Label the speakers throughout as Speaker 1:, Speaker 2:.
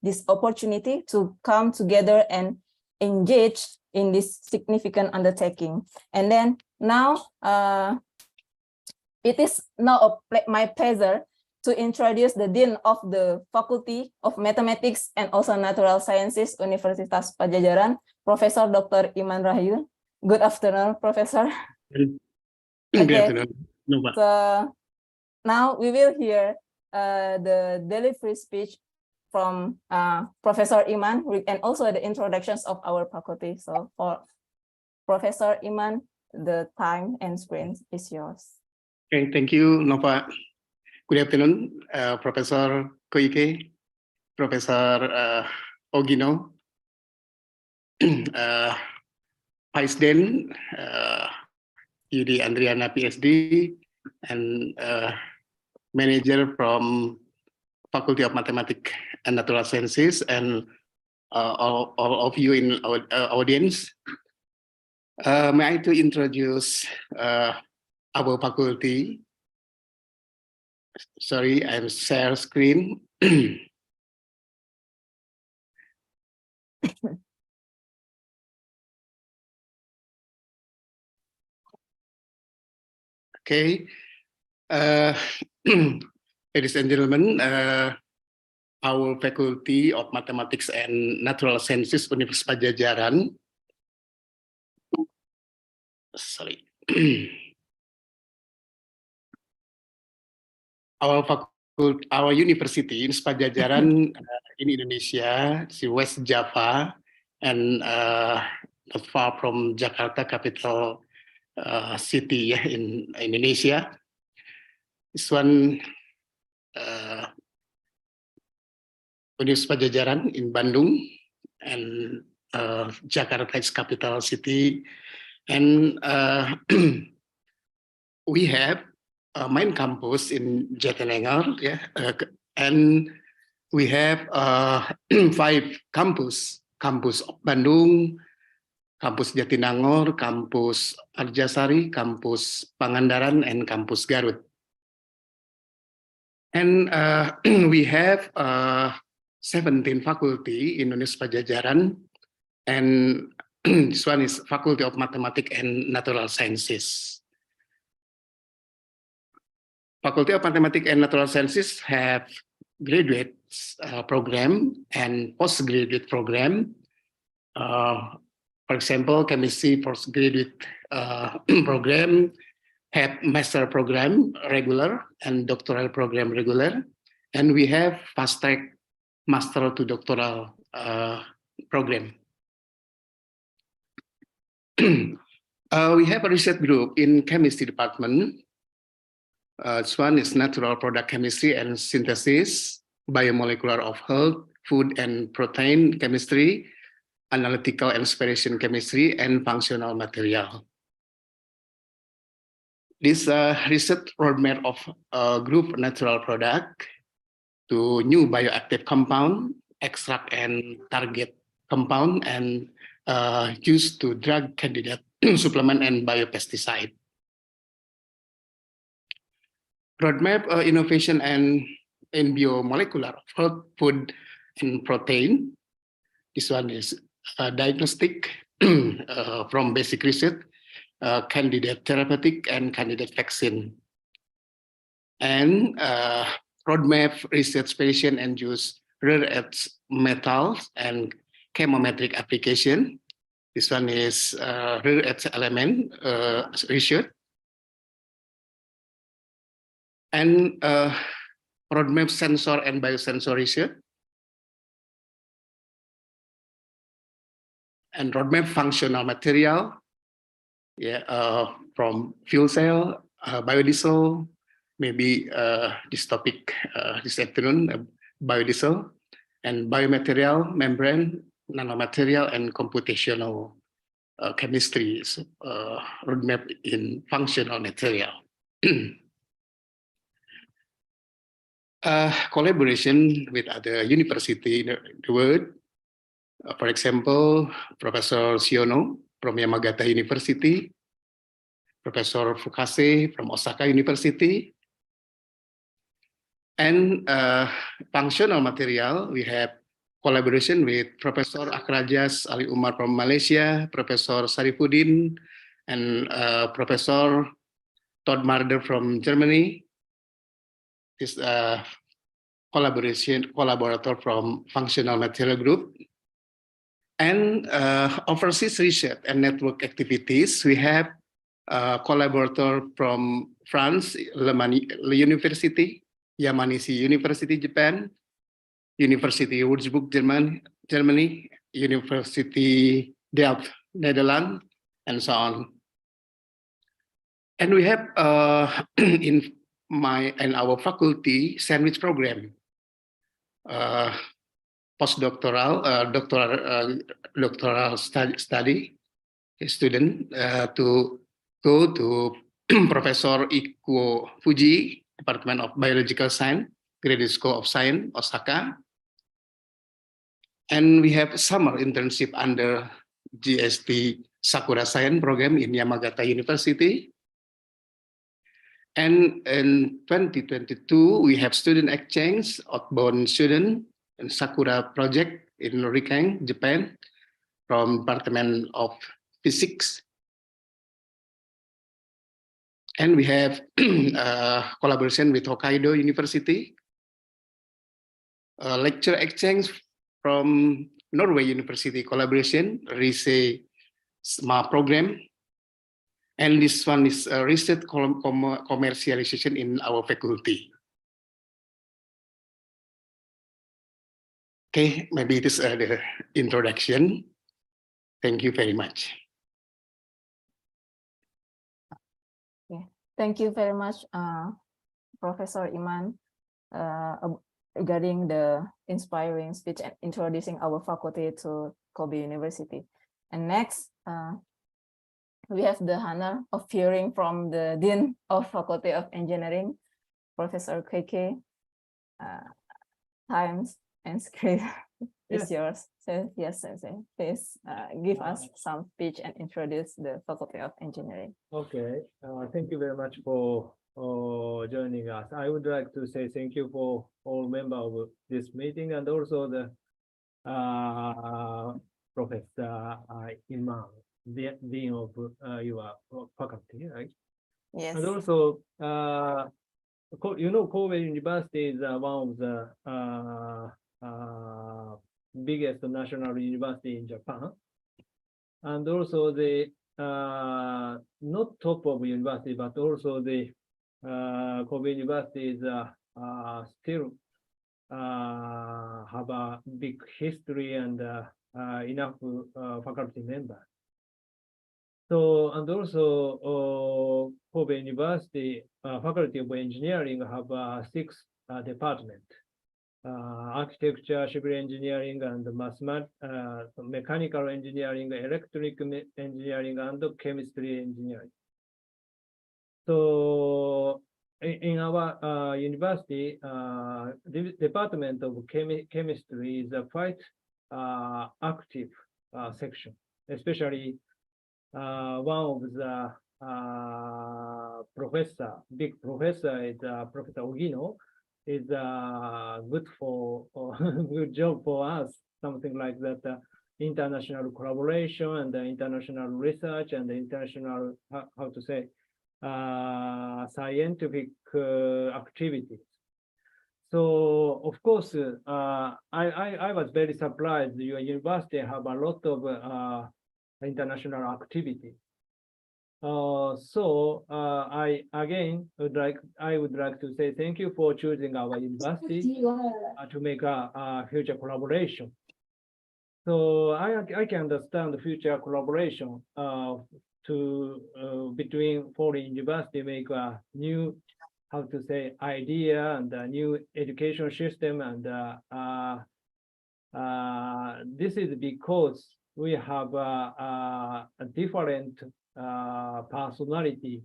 Speaker 1: this opportunity to come together and engage in this significant undertaking. And then now, it is now my pleasure to introduce the Dean of the Faculty of Mathematics and also Natural Sciences, Universitas Padjadjaran, Professor Dr. Iman Rahyun. Good afternoon, Professor.
Speaker 2: Good afternoon.
Speaker 1: So now we will hear the delivery speech from Professor Iman and also the introductions of our faculty. So for Professor Iman, the time and screen is yours.
Speaker 2: Okay, thank you, Nova. Good afternoon, Professor Koike, Professor Ogino, Vice Dean Yudi Andriana, PhD, and manager from Faculty of Mathematics and Natural Sciences, and all of you in our audience. May I to introduce our faculty. Sorry, I'm share screen. Okay, ladies and gentlemen, our Faculty of Mathematics and Natural Sciences, Universitas Padjadjaran. Sorry. Our university in Padjadjaran in Indonesia, West Java, and not far from Jakarta, capital city in Indonesia. This one, Universitas Padjadjaran in Bandung, and Jakarta is capital city, and we have a main campus in Jatinangor, and we have 5 campus of Bandung, kampus Jatinangor, kampus Arjasari, kampus Pangandaran, and kampus Garut. And we have 17 faculty in Universitas Padjadjaran, and this one is Faculty of Mathematics and Natural Sciences. Faculty of Mathematics and Natural Sciences have graduate program and postgraduate program. For example, chemistry postgraduate program have master program regular and doctoral program regular, and we have fast track master to doctoral program. We have a research group in chemistry department. This one is natural product chemistry and synthesis, biomolecular of health, food and protein chemistry, analytical and separation chemistry, and functional material. This research roadmap of group natural product to new bioactive compound, extract and target compound, and used to drug candidate, supplement, and biopesticide. Roadmap innovation and in biomolecular health, food, and protein. This one is diagnostic from basic research, candidate therapeutic, and candidate vaccine. And roadmap research patient and use rare earth metals and chemometric application. This one is rare earth element research. And roadmap sensor and biosensor research, and roadmap functional material, from fuel cell, biodiesel, maybe this topic this afternoon, biodiesel, and biomaterial, membrane, nanomaterial, and computational chemistry, roadmap in functional material. Collaboration with other university in the world. For example, Professor Siono from Yamagata University, Professor Fukase from Osaka University, and functional material, we have collaboration with Professor Akrajas Ali Umar from Malaysia, Professor Sarifuddin, and Professor Todd Marder from Germany. This collaborator from Functional Material Group. And overseas research and network activities, we have collaborator from France, University, Yamanashi University, Japan, University Würzburg, Germany, University Delft, Netherlands, and so on. And we have in our faculty sandwich program, postdoctoral, doctoral study student to go to Professor Ikuo Fuji, Department of Biological Science, Graduate School of Science, Osaka. And we have summer internship under GST Sakura Science program in Yamagata University. And in 2022, we have student exchange, outbound student and Sakura project in Rikang, Japan, from Department of Physics. And we have collaboration with Hokkaido University, lecture exchange from Norway University collaboration, RISE SMA program. And this one is research commercialization in our faculty. Okay, maybe it is the introduction. Thank you very much.
Speaker 1: Okay. Thank you very much, Professor Iman, regarding the inspiring speech and introducing our faculty to Kobe University. And next, we have the honor of hearing from the Dean of Faculty of Engineering, Professor Chiaki. Times and screen is yours. So yes, Sensei, please give us some speech and introduce the Faculty of Engineering.
Speaker 3: Okay, thank you very much for joining us. I would like to say thank you for all members of this meeting and also the Professor Iman, the Dean of your faculty, right?
Speaker 1: Yes.
Speaker 3: And also, you know, Kobe University is one of the biggest national university in Japan. And also the, not top of university, but also the Kobe University is still have a big history and enough faculty members. So, and also Kobe University Faculty of Engineering have 6 departments. Architecture, civil engineering, and mechanical engineering, electric engineering, and chemistry engineering. So in our university, the Department of Chemistry is a quite active section, especially one of the big professor is Professor Ogino, is good for good job for us, something like that. International collaboration and international research and international how to say scientific activities. So of course, I was very surprised. Your university have a lot of international activity. So I would like to say thank you for choosing our university to make a future collaboration. So I can understand the future collaboration between foreign university make a new, how to say, idea and a new education system, and this is because we have a different personality,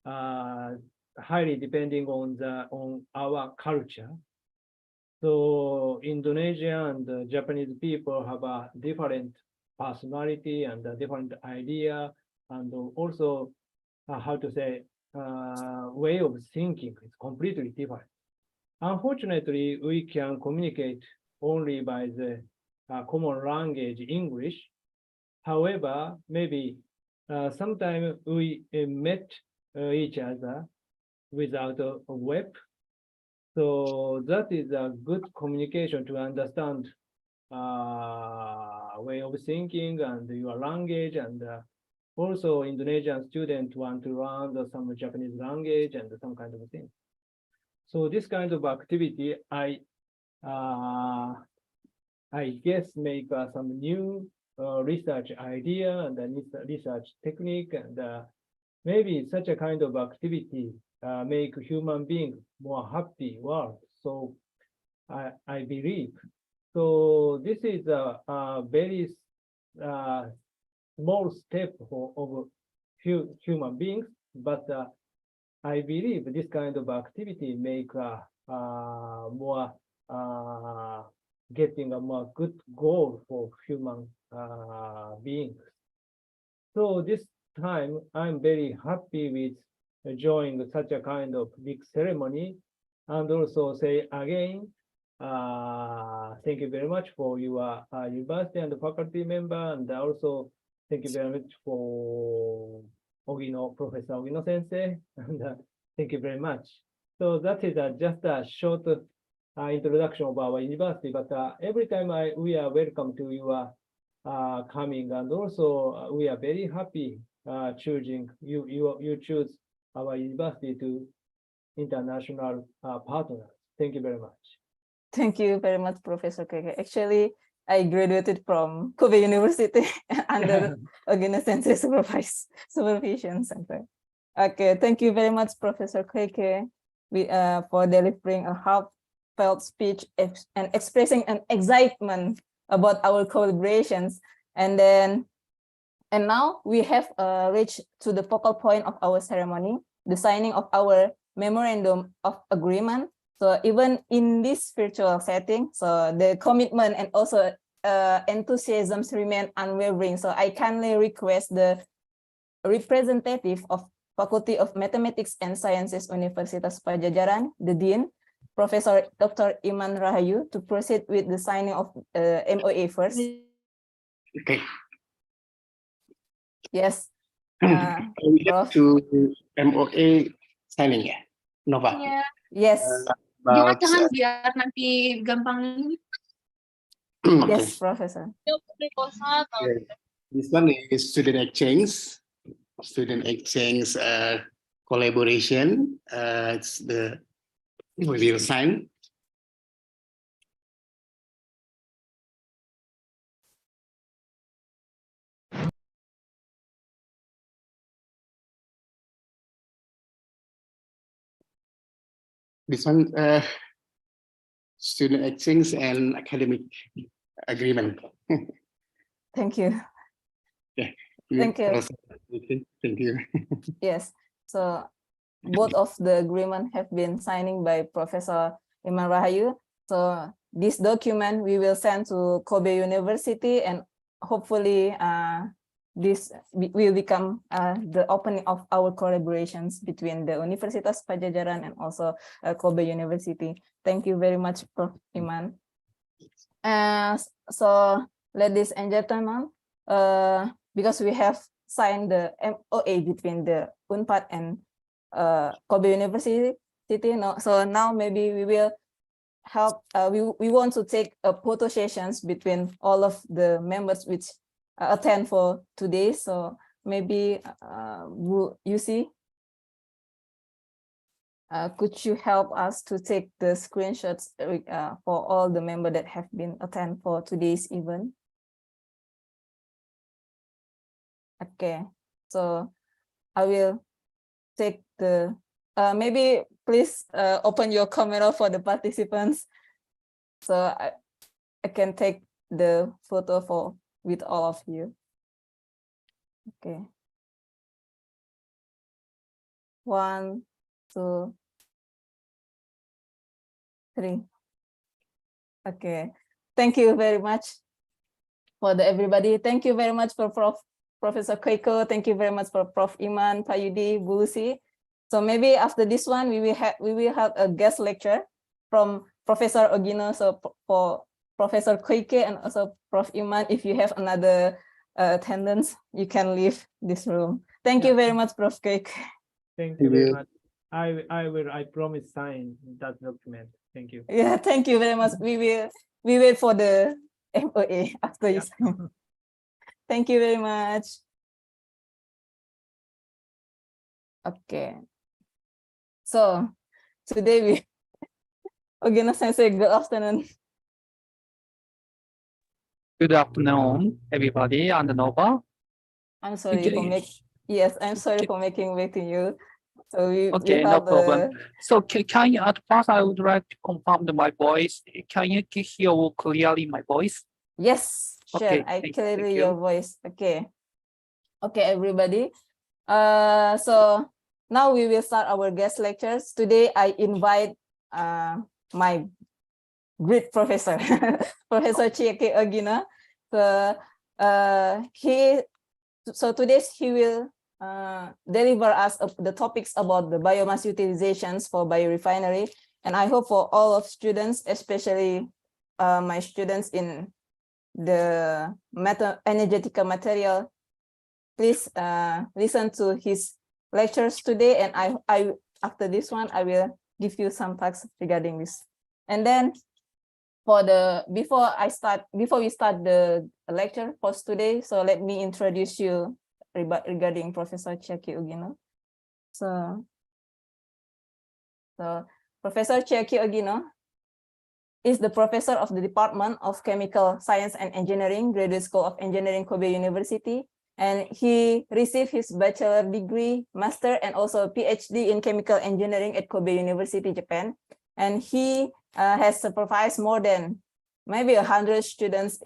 Speaker 3: highly depending on our culture. So Indonesia and Japanese people have a different personality and a different idea, and also how to say way of thinking is completely different. Unfortunately, we can communicate only by the common language English. However, maybe sometime we met each other without a web. So that is a good communication to understand way of thinking and your language, and also Indonesian students want to learn some Japanese language and some kind of thing. So this kind of activity, I guess make some new research idea and research technique, and maybe such a kind of activity make human being more happy world. So I believe. So this is a very small step of human beings, but I believe this kind of activity make more getting a more good goal for human beings. So this time I'm very happy with joining such a kind of big ceremony, and also say again, thank you very much for your university and faculty member, and also thank you very much for Ogino, Professor Ogino Sensei, and thank you very much. So that is just a short introduction of our university, but every time we are welcome to your coming, and also we are very happy choosing you choose our university to international partners. Thank you very much.
Speaker 1: Thank you very much, Professor Keke. Actually, I graduated from Kobe University under Ogino Sensei supervision center. Okay, thank you very much, Professor Keke, for delivering a heartfelt speech and expressing an excitement about our collaborations. And now we have reached to the focal point of our ceremony, the signing of our memorandum of agreement. So even in this virtual setting, so the commitment and also enthusiasm remain unwavering. So I kindly request the representative of Faculty of Mathematics and Sciences, Universitas Padjadjaran, the Dean, Professor Dr. Iman Rahayu, to proceed with the signing of MOA first.
Speaker 2: Okay.
Speaker 1: Yes.
Speaker 2: We get
Speaker 1: Prof.
Speaker 2: to MOA signing ya, Nova.
Speaker 4: Ya,
Speaker 1: Yes.
Speaker 2: About,
Speaker 4: jangan biar nanti gampang.
Speaker 2: okay.
Speaker 1: Yes, Professor.
Speaker 2: Okay. This one is student exchange. Student exchange collaboration. It's the we will sign. This one, student exchange and academic agreement.
Speaker 1: Thank you.
Speaker 2: Yeah.
Speaker 1: Thank you.
Speaker 2: Thank you.
Speaker 1: Yes. So both of the agreement have been signing by Professor Iman Rahayu. So this document we will send to Kobe University, and hopefully this will become the opening of our collaborations between the Universitas Padjadjaran and also Kobe University. Thank you very much, Prof. Iman. So ladies and gentlemen, because we have signed the MOA between the Unpad and Kobe University. So now maybe we will help. We want to take photo sessions between all of the members which attend for today. So maybe you see, could you help us to take the screenshots for all the members that have been attend for today's event? Okay, so I will take the, maybe please open your camera for the participants. So I can take the photo with all of you. Okay. 1, 2, 3. Okay. Thank you very much for everybody. Thank you very much for Professor Keiko. Thank you very much for Prof. Iman, Payudi, Bulusi. So maybe after this one, we will have a guest lecture from Professor Ogino. So Professor Koike and also Prof Iman, if you have another attendance, you can leave this room. Thank you very much, Prof Koike.
Speaker 3: Thank
Speaker 2: We
Speaker 3: you very
Speaker 2: will.
Speaker 3: much. I promise sign that document. Thank you.
Speaker 1: Yeah, thank you very much. We wait for the MOA after you
Speaker 3: Yeah.
Speaker 1: sign. Thank you very much. Okay. So today we Ogino Sensei, good afternoon.
Speaker 5: Good afternoon, everybody, and Nova.
Speaker 1: I'm sorry for I'm sorry for making waiting you. So we
Speaker 5: Okay, no
Speaker 1: have
Speaker 5: problem. So can you, at first, I would like to confirm that my voice. Can you hear clearly my voice?
Speaker 1: yes, sure.
Speaker 5: Okay,
Speaker 1: I
Speaker 5: thank
Speaker 1: clearly
Speaker 5: you.
Speaker 1: your voice. Okay. Okay, everybody. So now we will start our guest lectures. Today I invite my great professor, Professor Chiaki Ogino. So today he will deliver us the topics about the biomass utilizations for biorefinery. And I hope for all of students, especially my students in the energetical material, please listen to his lectures today. And I after this one, I will give you some facts regarding this. And then before we start the lecture for today, so let me introduce you regarding Professor Chiaki Ogino. So Professor Chiaki Ogino is the professor of the Department of Chemical Science and Engineering, Graduate School of Engineering, Kobe University. And he received his bachelor degree, master, and also PhD in chemical engineering at Kobe University, Japan. And he has supervised more than maybe 100 students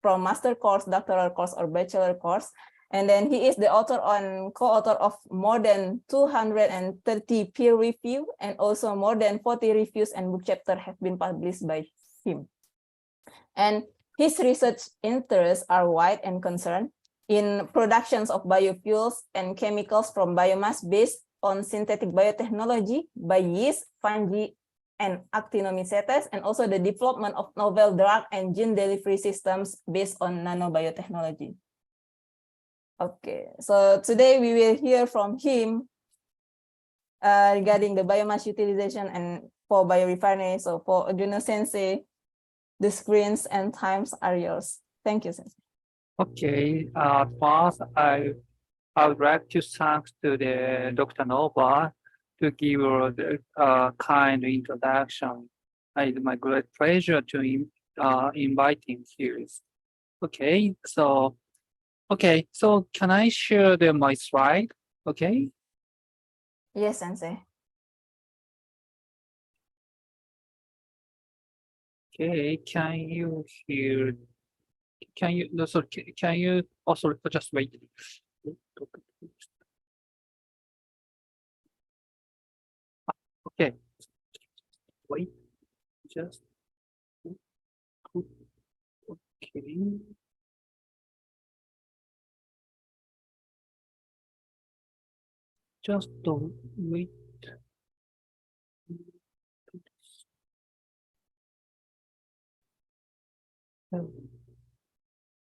Speaker 1: from master course, doctoral course, or bachelor course. And then he is the author and co-author of more than 230 peer review, and also more than 40 reviews and book chapters have been published by him. And his research interests are wide and concerned in productions of biofuels and chemicals from biomass based on synthetic biotechnology by yeast, fungi, and actinomycetes, and also the development of novel drug and gene delivery systems based on nanobiotechnology. Okay, so today we will hear from him regarding the biomass utilization and for biorefinery. So for Ogino Sensei, the screens and times are yours. Thank you, Sensei.
Speaker 5: Okay, first, I would like to thank to the Dr. Nova to give the kind introduction. It's my great pleasure to inviting here. Okay, so can I share my slide? Okay.
Speaker 1: Yes, Sensei.
Speaker 5: Okay, can you hear? Can you no? Sorry, can you? Oh, sorry. Just wait. Okay. Wait. Just. Okay. Just don't wait.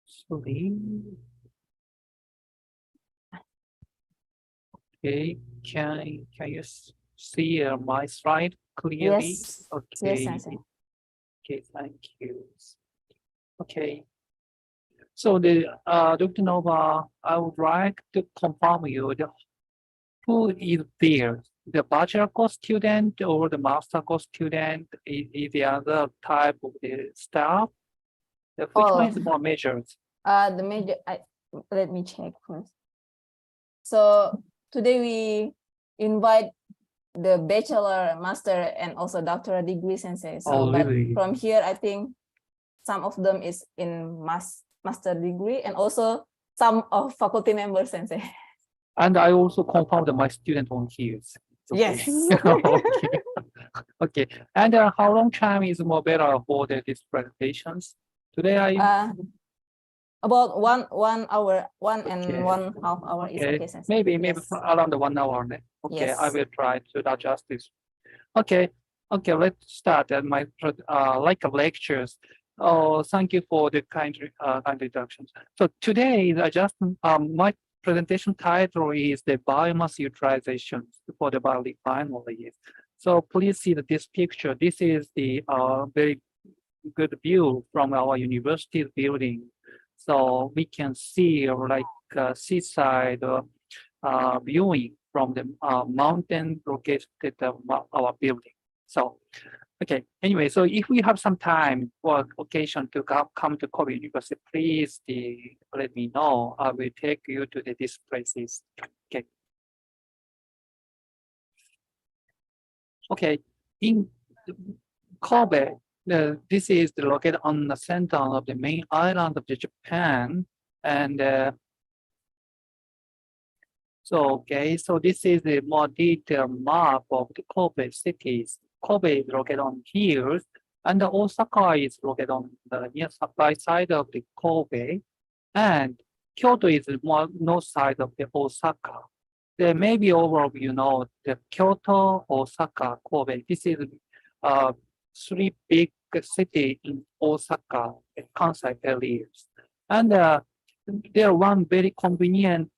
Speaker 5: Sorry. Okay, can you see my slide clearly?
Speaker 1: Yes.
Speaker 5: Okay.
Speaker 1: Yes, Sensei.
Speaker 5: Okay, thank you. Okay. So the Dr. Nova, I would like to confirm you who is there? The bachelor course student or the master course student? Is the other type of the staff? Which one is more measured?
Speaker 1: The major. Let me check first. So today we invite the bachelor, master, and also doctoral degree Sensei. So, but
Speaker 5: really?
Speaker 1: from here, I think some of them is in master degree, and also some of faculty members Sensei.
Speaker 5: And I also confirmed my student on here. Okay.
Speaker 1: Yes.
Speaker 5: Okay. Okay. And how long time is more better for these presentations? Today
Speaker 1: about one hour, one and
Speaker 5: Okay.
Speaker 1: 1.5 hour is okay, Sensei.
Speaker 5: Maybe
Speaker 1: Yes.
Speaker 5: around 1 hour. Okay, I
Speaker 1: Yes.
Speaker 5: will try to adjust this. Okay, let's start at my like lectures. Thank you for the kind introductions. So today, I just my presentation title is the biomass utilization for the biorefineries. So please see that this picture. This is the very good view from our university building. So we can see like seaside viewing from the mountain located our building. So, okay, anyway, so if we have some time or occasion to come to Kobe University, please let me know. I will take you to these places. Okay. Okay, in Kobe, this is located on the center of the main island of Japan, and so this is the more detailed map of the Kobe cities. Kobe is located on hills, and Osaka is located on the near supply side of the Kobe, and Kyoto is more north side of the Osaka. There may be overall, the Kyoto, Osaka, Kobe. This is three big cities in Osaka, Kansai areas. And there one very convenient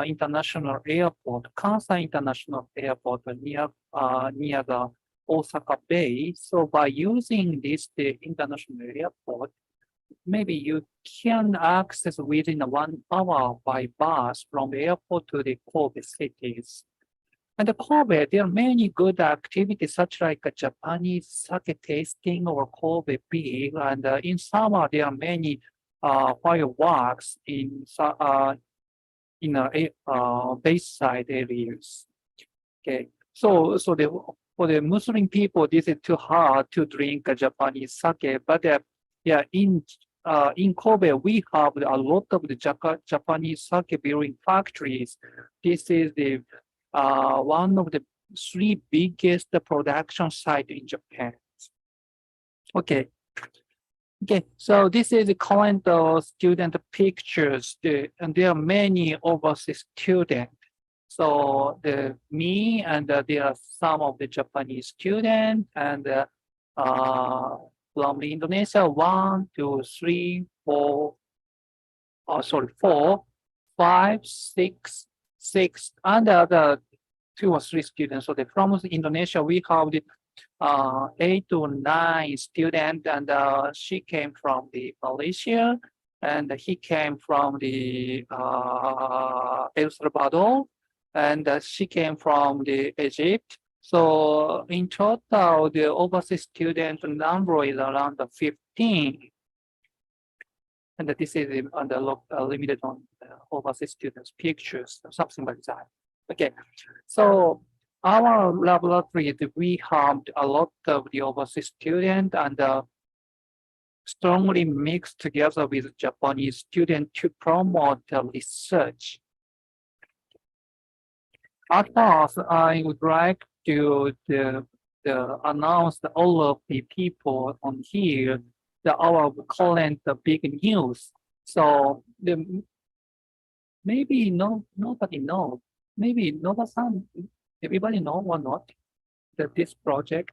Speaker 5: international airport, Kansai International Airport, near the Osaka Bay. So by using the international airport, maybe you can access within 1 hour by bus from the airport to the Kobe cities. And the Kobe, there are many good activities such like a Japanese sake tasting or Kobe beer. And in summer, there are many fireworks in bayside areas. Okay, so for the Muslim people, this is too hard to drink Japanese sake. But yeah, in Kobe, we have a lot of the Japanese sake brewing factories. This is the one of the 3 biggest production sites in Japan. Okay. Okay, so this is the current student pictures, and there are many overseas students. So me and there are some of the Japanese students, and from Indonesia, 1, 2, 3, 4, 4, 5, 6, and the other 2 or 3 students. So from Indonesia, we have the 8 to 9 students, and she came from the Malaysia, and he came from the El Salvador, and she came from the Egypt. So in total, the overseas student number is around 15. And this is limited on overseas students' pictures, something like that. Okay, so our laboratory, we have a lot of the overseas students and strongly mixed together with Japanese students to promote research. At first, I would like to announce all of the people on here our current big news. So maybe nobody knows. Maybe everybody know or not that this project.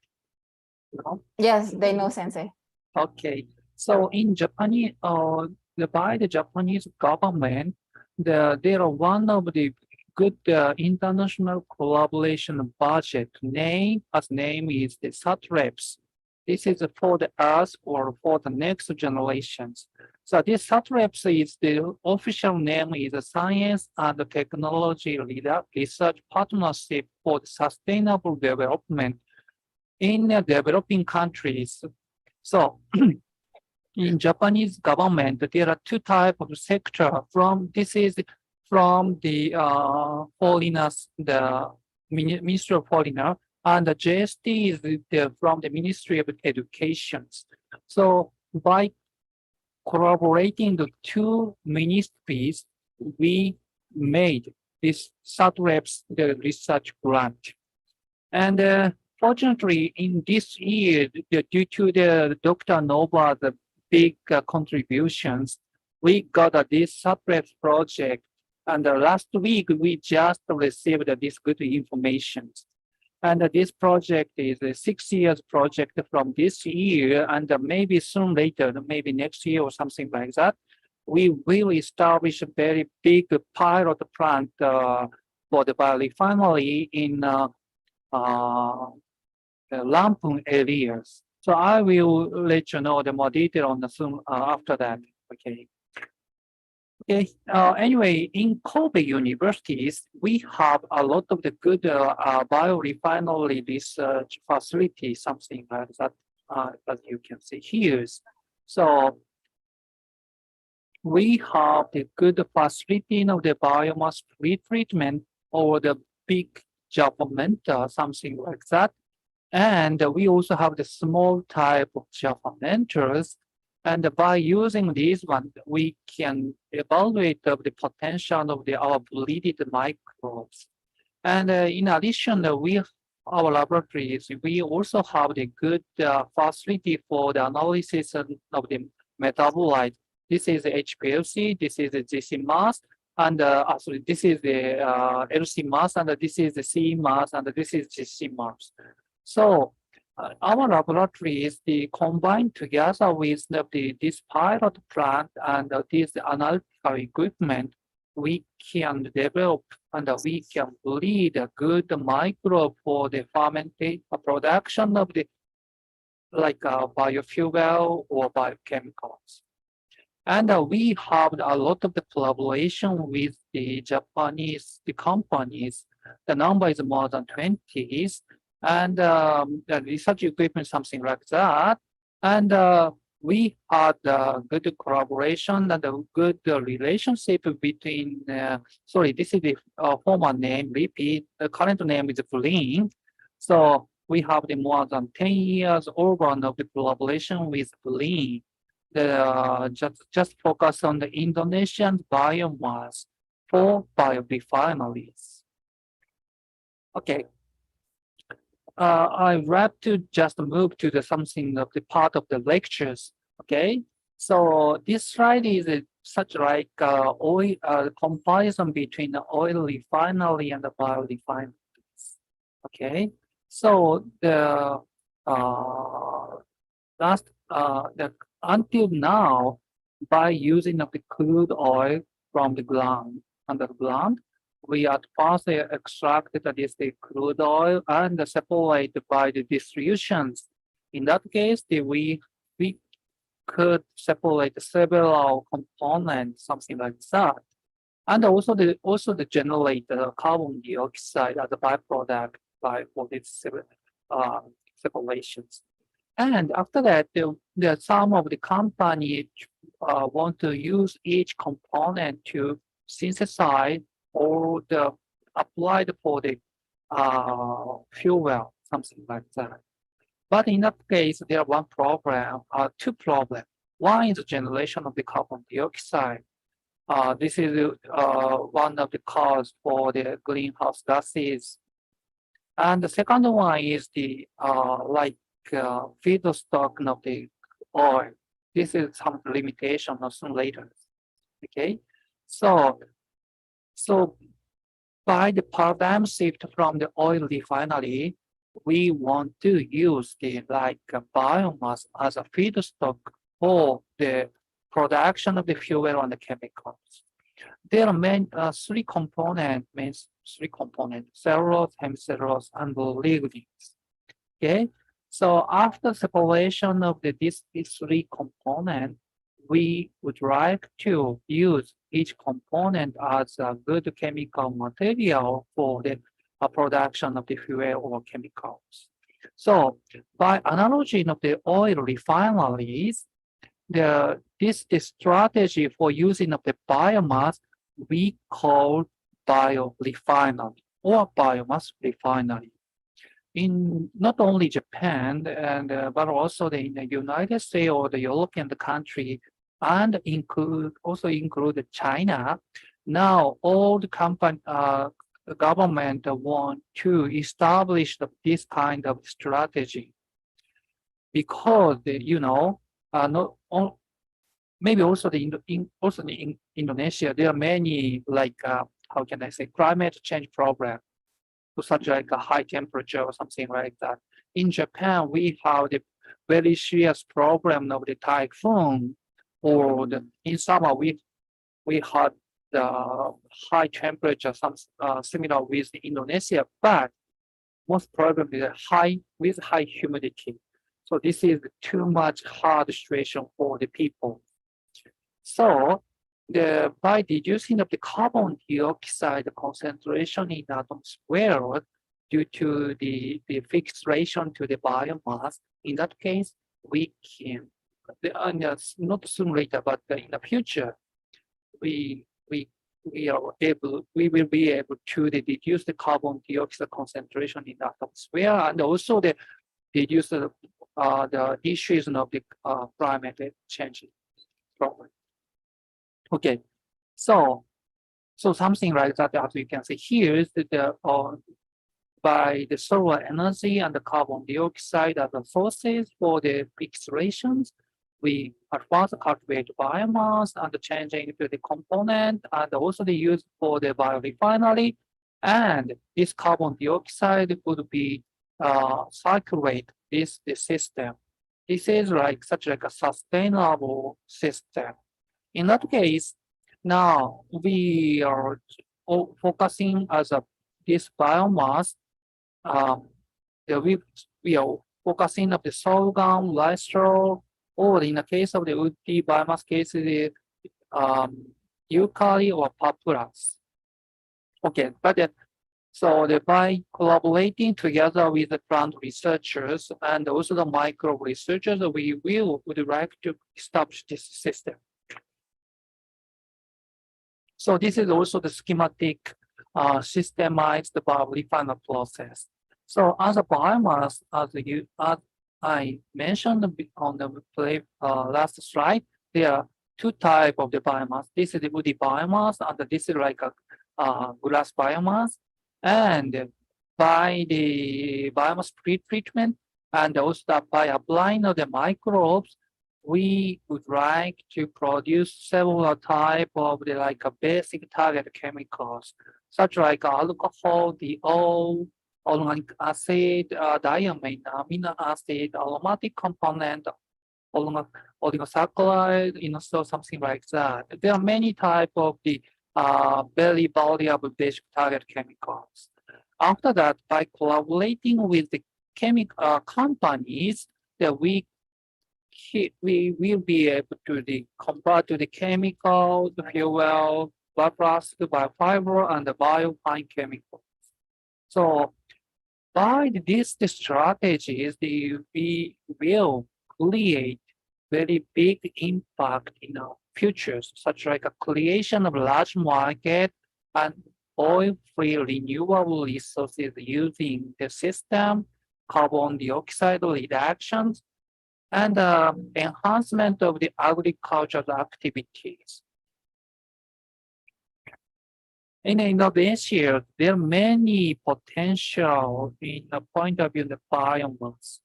Speaker 1: Yes, they know, Sensei.
Speaker 5: Okay, so in Japanese, by the Japanese government, there are one of the good international collaboration budget. Name is the SATREPS. This is for the Earth or for the next generations. So this SATREPS is the official name is the Science and Technology Research Partnership for Sustainable Development in developing countries. So in Japanese government, there are 2 types of sector. This is from the foreigners, the Ministry of Foreigner, and the JST is from the Ministry of Education. So by collaborating the 2 ministries, we made this SATREPS, the research grant. And fortunately, in this year, due to the Dr. Nova's big contributions, we got this SATREPS project. And last week, we just received this good information. And this project is a 6 years project from this year, and maybe soon later, maybe next year or something like that, we will establish a very big pilot plant for the biorefinery in the Lampung areas. So I will let you know the more detail on the soon after that. Okay. Okay. Anyway, in Kobe universities, we have a lot of the good biorefinery research facilities, something like that, as you can see here. So we have the good facility of the biomass pretreatment or the big job fermenter, something like that. And we also have the small type of job fermenters. And by using these ones, we can evaluate the potential of our bleeded microbes. And in addition, our laboratories, we also have the good facility for the analysis of the metabolite. This is the HPLC, this is the GC mass, and sorry, this is the LC mass, and this is the CE mass, and this is GC mass. So our laboratory is combined together with this pilot plant and this analytical equipment. We can develop and we can breed a good microbe for the fermentation production of the biofuel or biochemicals. And we have a lot of the collaboration with the Japanese companies. The number is more than 20. And the research equipment, something like that. And we had good collaboration and a good relationship between, sorry, this is the former name, repeat, the current name is Blin. So we have the more than 10 years over of the collaboration with Blin. Just focus on the Indonesian biomass for biorefineries. Okay. I would like to just move to something of the part of the lectures. Okay, so this slide is such like oil comparison between the oil refinery and the biorefineries. Okay, so the until now, by using of the crude oil from the ground, underground, we at first extracted the crude oil and separated by the distributions. In that case, we could separate several components, something like that, and also the generate carbon dioxide as a byproduct for these separations. And after that, some of the companies want to use each component to synthesize or applied for the fuel, something like that. But in that case, there are two problems. One is the generation of the carbon dioxide. This is one of the cause for the greenhouse gases. And the second one is the feedstock of the oil. This is some limitation or some later. Okay, so by the paradigm shift from the oil refinery, we want to use the biomass as a feedstock for the production of the fuel and the chemicals. There are three components, cellulose, hemicellulose, and lignins. Okay, so after separation of these three components, we would like to use each component as a good chemical material for the production of the fuel or chemicals. So by analogy of the oil refineries, this strategy for using of the biomass we call biorefinery or biomass refinery. In not only Japan but also in the United States or the European country, and also include China. Now all the government want to establish this kind of strategy because maybe also in Indonesia there are many how can I say climate change problem. to such like a high temperature or something like that. In Japan, we have the very serious problem of the typhoon, or in summer we had the high temperature, some similar with Indonesia, but most probably high humidity. So this is too much hard situation for the people. So by reducing of the carbon dioxide concentration in the atmosphere due to the fixed relation to the biomass, in that case, we can, not soon later, but in the future, we will be able to reduce the carbon dioxide concentration in the atmosphere, and also reduce the issues of the climate change problem. Okay, so something like that, as we can see here, is that by the solar energy and the carbon dioxide as the sources for the fixed relations, we at first cultivate biomass and changing into the component, and also the use for the biorefinery, and this carbon dioxide would be circulate the system. This is like such like a sustainable system. In that case, now we are focusing as this biomass. We are focusing on the sorghum, rice straw, or in the case of the woody biomass case, the eucalypt or papyrus. Okay, but so by collaborating together with the plant researchers and also the micro researchers, we would like to establish this system. So this is also the schematic systemized biorefinery process. So as a biomass, as I mentioned on the last slide, there are two types of the biomass. This is the woody biomass, and this is like a grass biomass. And by the biomass pre-treatment and also by applying of the microbes, we would like to produce several types of the like a basic target chemicals, such like alcohol, the oil, organic acid, diamine, amino acid, aromatic component, oligosaccharide, so something like that. There are many types of the very valuable basic target chemicals. After that, by collaborating with the chemical companies, that we will be able to compare to the chemical, the fuel, bioplastic, biofiber, and the biofine chemicals. So by these strategies, we will create very big impact in our futures, such like a creation of large market and oil-free renewable resources using the system, carbon dioxide reductions, and enhancement of the agricultural activities. In Indonesia, there are many potential in the point of view of the biomass.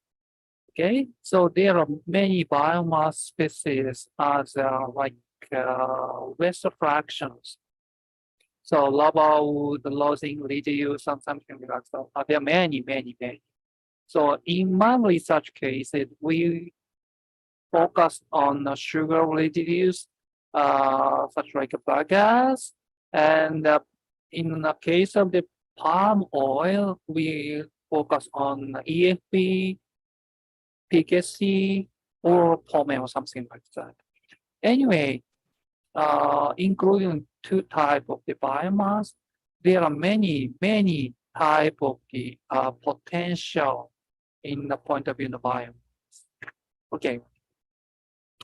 Speaker 5: Okay, so there are many biomass species as waste fractions. So rubber wood, losing reduce, and something like that. There are many. So in my research cases, we focus on sugar residues, such like bagasse, and in the case of the palm oil, we focus on EFP, PKC, or POME or something like that. Anyway, including two types of the biomass, there are many types of the potential in the point of view of the biomass. Okay,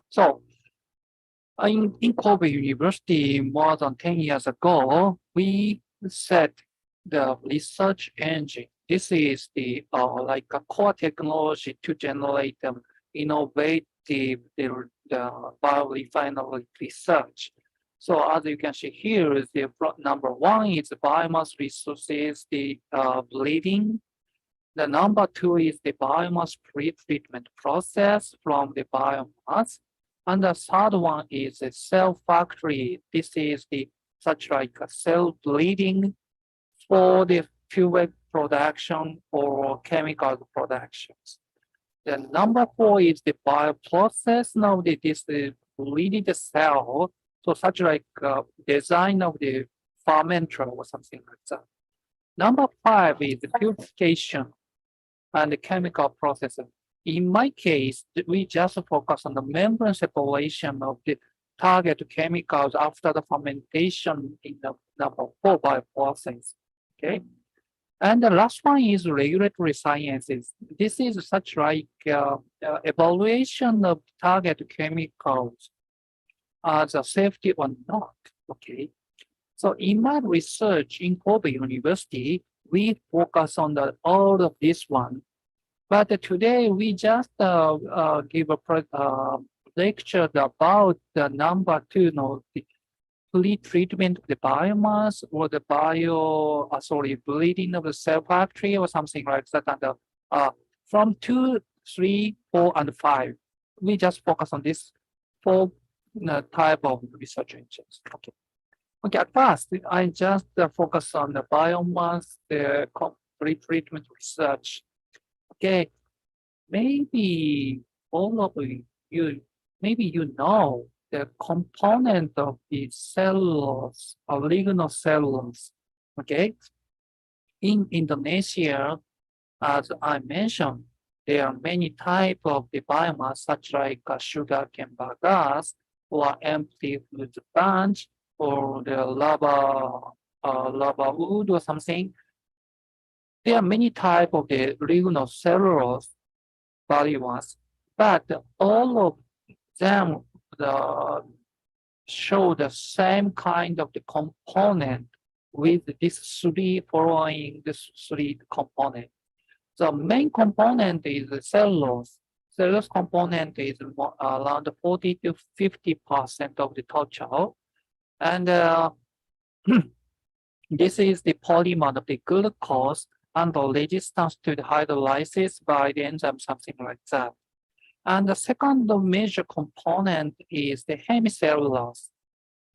Speaker 5: so in Kobe University more than 10 years ago, we set the research engine. This is the like a core technology to generate innovative the biorefinery research. So as you can see here is the number one is the biomass resources, the bleeding. The number two is the biomass pre-treatment process from the biomass. And the third one is the cell factory. This is the such like a cell bleeding for the fuel production or chemical productions. The number 4 is the bioprocess. Now this is really the cell, so such like design of the fermenter or something like that. Number 5 is the purification and the chemical processing. In my case, we just focus on the membrane separation of the target chemicals after the fermentation in the number 4 bioprocess. Okay. And the last one is regulatory sciences. This is such like evaluation of target chemicals as a safety or not. Okay. So in my research in Kobe University, we focus on all of this one. But today we just give a lecture about the number 2, the pre-treatment of the biomass or the bleeding of the cell factory or something like that. And from 2, 3, 4, and 5, we just focus on this 4 type of research engines. Okay. Okay, at first, I just focus on the biomass, the pre-treatment research. Okay, maybe all of you, maybe you know the component of the cellulose, lignocellulose. Okay, in Indonesia, as I mentioned, there are many types of the biomass, such like sugarcane bagasse or empty fruit bunch or the lava wood or something. There are many types of the lignocellulose biomass, but all of them show the same kind of the component with this 3 components. The main component is the cellulose. Cellulose component is around 40 to 50% of the total. And this is the polymer of the glucose and the resistance to the hydrolysis by the enzyme, something like that. And the second major component is the hemicellulose.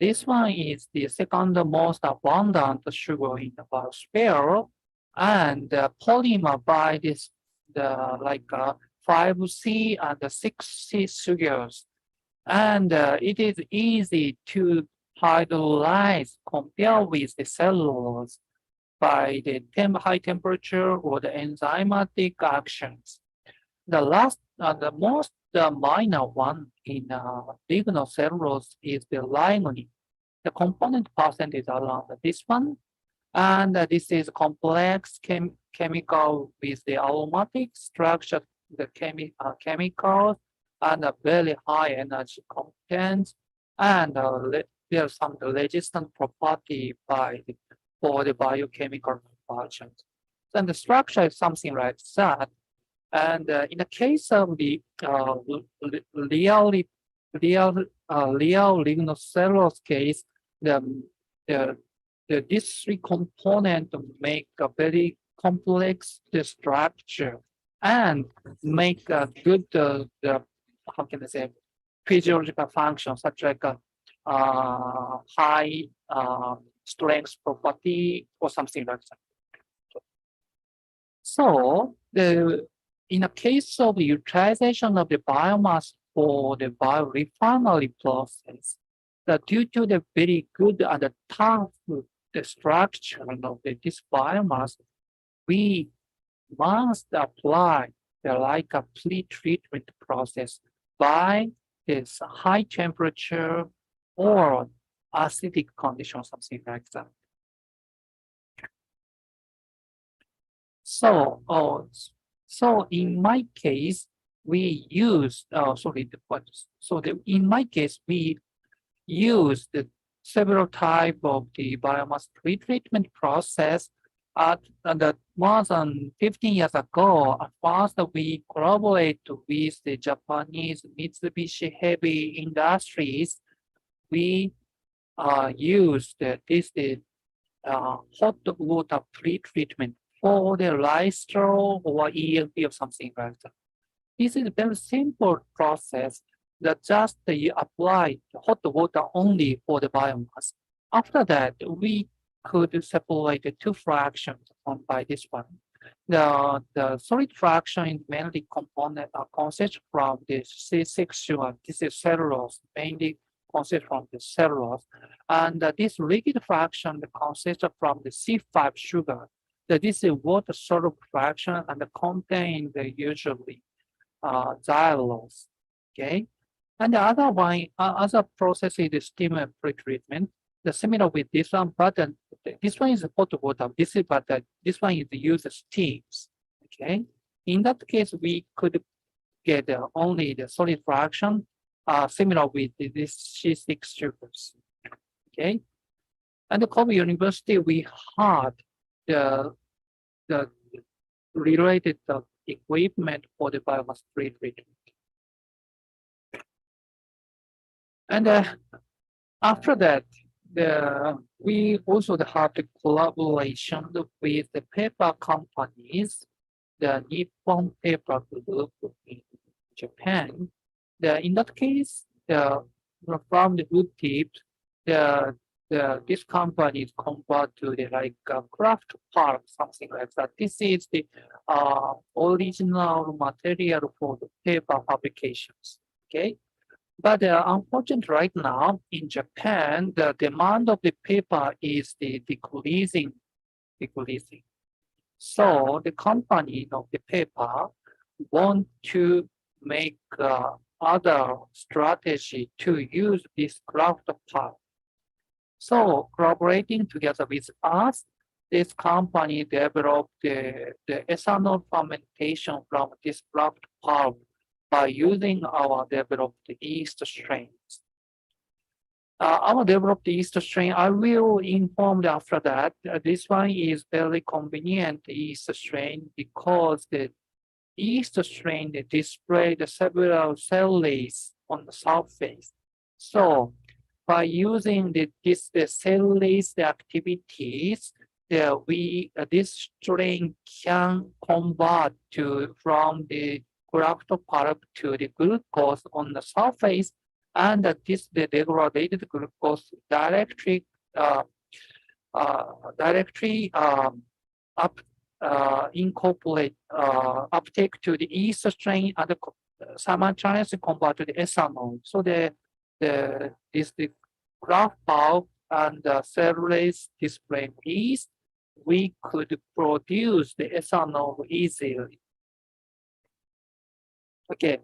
Speaker 5: This one is the second most abundant sugar in the biosphere, and the polymer by this 5C and 6C sugars. And it is easy to hydrolyze compared with the cellulose by the high temperature or the enzymatic actions. The last, the most minor one in lignocellulose is the lignine. The component percent is around this one, and this is complex chemical with the aromatic structure, the chemicals, and a very high energy content, and there's some resistant property for the biochemical conversions. And the structure is something like that. And in the case of the real lignocellulose case, these 3 components make a very complex structure and make a good how can I say, physiological function, such like a high strength property or something like that. So in the case of the utilization of the biomass for the biorefinery process, due to the very good and tough the structure of this biomass, we must apply a pre-treatment process by this high temperature or acidic condition, something like that. So in my case, we use in my case we use the several type of the biomass pre-treatment process. More than 15 years ago, at first we collaborate with the Japanese Mitsubishi Heavy Industries. We used this hot water pre-treatment for the lystro or ELP or something like that. This is a very simple process that just you apply hot water only for the biomass. After that, we could separate the two fractions formed by this one. The solid fraction is mainly component consists from the C6 sugar. This is cellulose, mainly consists from the cellulose. And this liquid fraction consists from the C5 sugar. This is water soluble fraction and contain the usually xylulose. Okay. And the other one, other process is the steam and pretreatment. The similar with this one, but this one is hot water. This is this one is use steams. Okay. In that case, we could get only the solid fraction, similar with this C6 sugars. Okay. And the Kobe University, we had the related equipment for the biomass pretreatment. And after that, we also have the collaboration with the paper companies, the Nippon Paper Group in Japan. In that case, from the wood tips, this company is converted to the craft pulp, something like that. This is the original material for the paper fabrications. Okay. But unfortunately, right now in Japan, the demand of the paper is decreasing. So the company of the paper want to make other strategy to use this craft pulp. So collaborating together with us, this company developed the ethanol fermentation from this craft pulp by using our developed yeast strains. Our developed yeast strain, I will inform after that. This one is very convenient yeast strain because the yeast strain display the several cell layers on the surface. So by using this cell layers activities, this strain can convert from the craft pulp to the glucose on the surface, and the degraded glucose directly incorporate uptake to the yeast strain and simultaneously convert to the ethanol. So the craft pulp and the cellulose display yeast, we could produce the ethanol easily. Okay,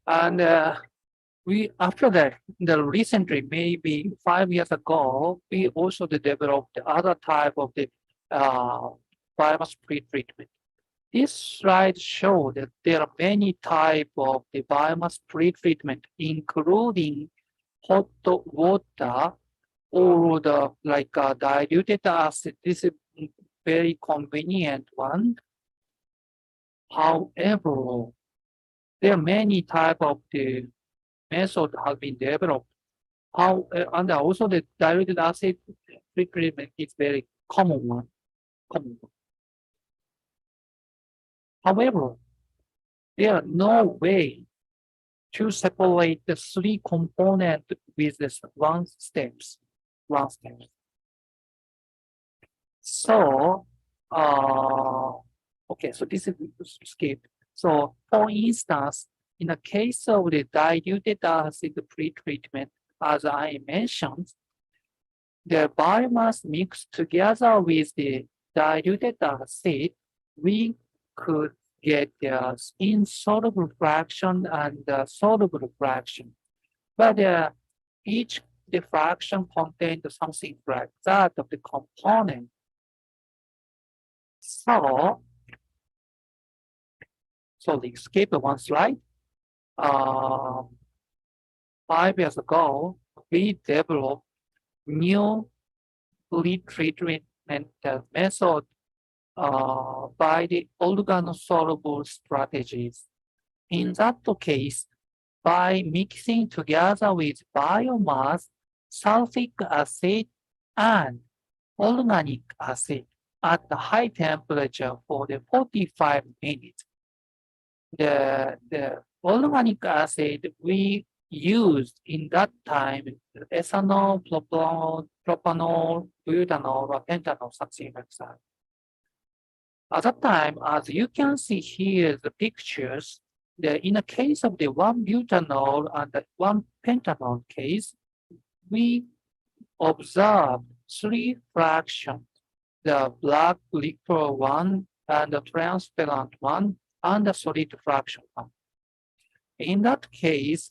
Speaker 5: and after that, recently, maybe 5 years ago, we also developed the other type of the biomass pretreatment. This slide shows that there are many types of the biomass pretreatment, including hot water or the diluted acid. This is a very convenient one. However, there are many types of the method have been developed. And also the diluted acid pretreatment is very common one. However, there are no way to separate the three components with this one step. So, okay, so this is skip. So, for instance, in the case of the diluted acid pretreatment, as I mentioned, the biomass mixed together with the diluted acid, we could get the insoluble fraction and the soluble fraction. But each the fraction contains something like that of the component. So let's skip one slide. 5 years ago, we developed new pretreatment method by the organosoluble strategies. In that case, by mixing together with biomass, sulfuric acid, and organic acid at the high temperature for the 45 minutes, the organic acid, we used in that time ethanol, propanol, butanol, or pentanol, something like that. At that time, as you can see here, the pictures, in the case of the 1-butanol and the 1-pentanol case, we observed 3 fractions, the black liquor one and the transparent one and the solid fraction one. In that case,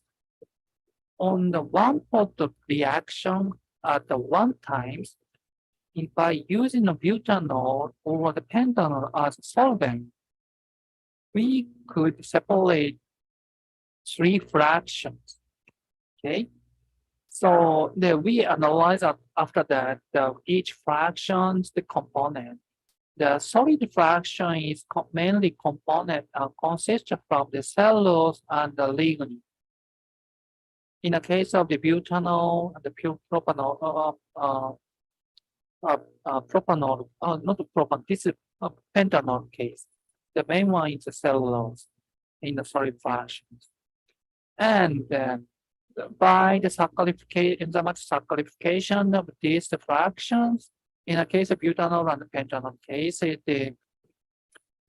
Speaker 5: on the one part of reaction at the one times, by using the butanol or the pentanol as solvent, we could separate 3 fractions. Okay, so we analyze after that each fractions, the component. The solid fraction is mainly component consists from the cellulose and the lignin. In the case of the butanol and the propanol, propanol, not propan, this is a pentanol case. The main one is the cellulose in the solid fractions. And by the enzymatic saccharification of these fractions, in the case of butanol and the pentanol case,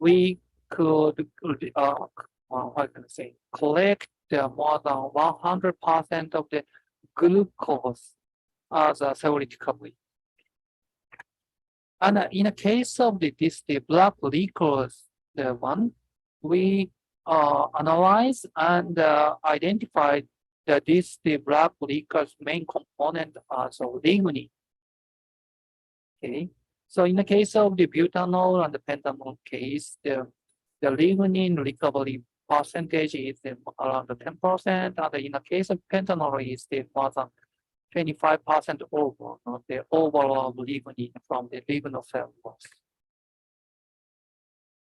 Speaker 5: we could, how can I say, collect more than 100% of the glucose as a theoretically. And in the case of the black liquors, the one, we analyze and identify that the black liquor's main component as lignin. Okay, so in the case of the butanol and the pentanol case, the lignin recovery percentage is around 10%, and in the case of pentanol is more than 25% over the overall lignin from the lignocellulose.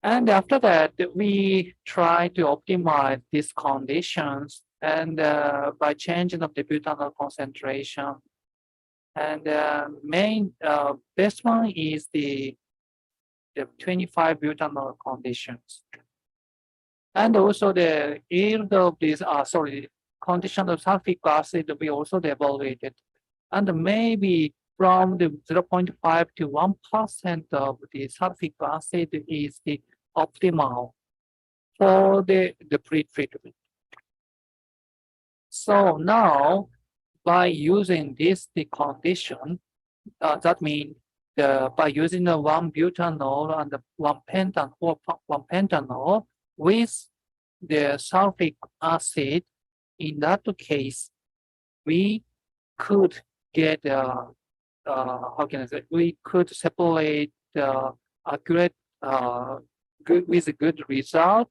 Speaker 5: And after that, we try to optimize these conditions and by changing of the butanol concentration. And main best one is the 25 butanol conditions. And also the yield of this, condition of sulfuric acid we also evaluated. And maybe from the 0.5 to 1% of the sulfuric acid is the optimal for the pre-treatment. So now, by using the condition, that means by using the 1-butanol and the 1-pentanol with the sulfuric acid, in that case, we could get how can I say? We could separate accurate with a good result.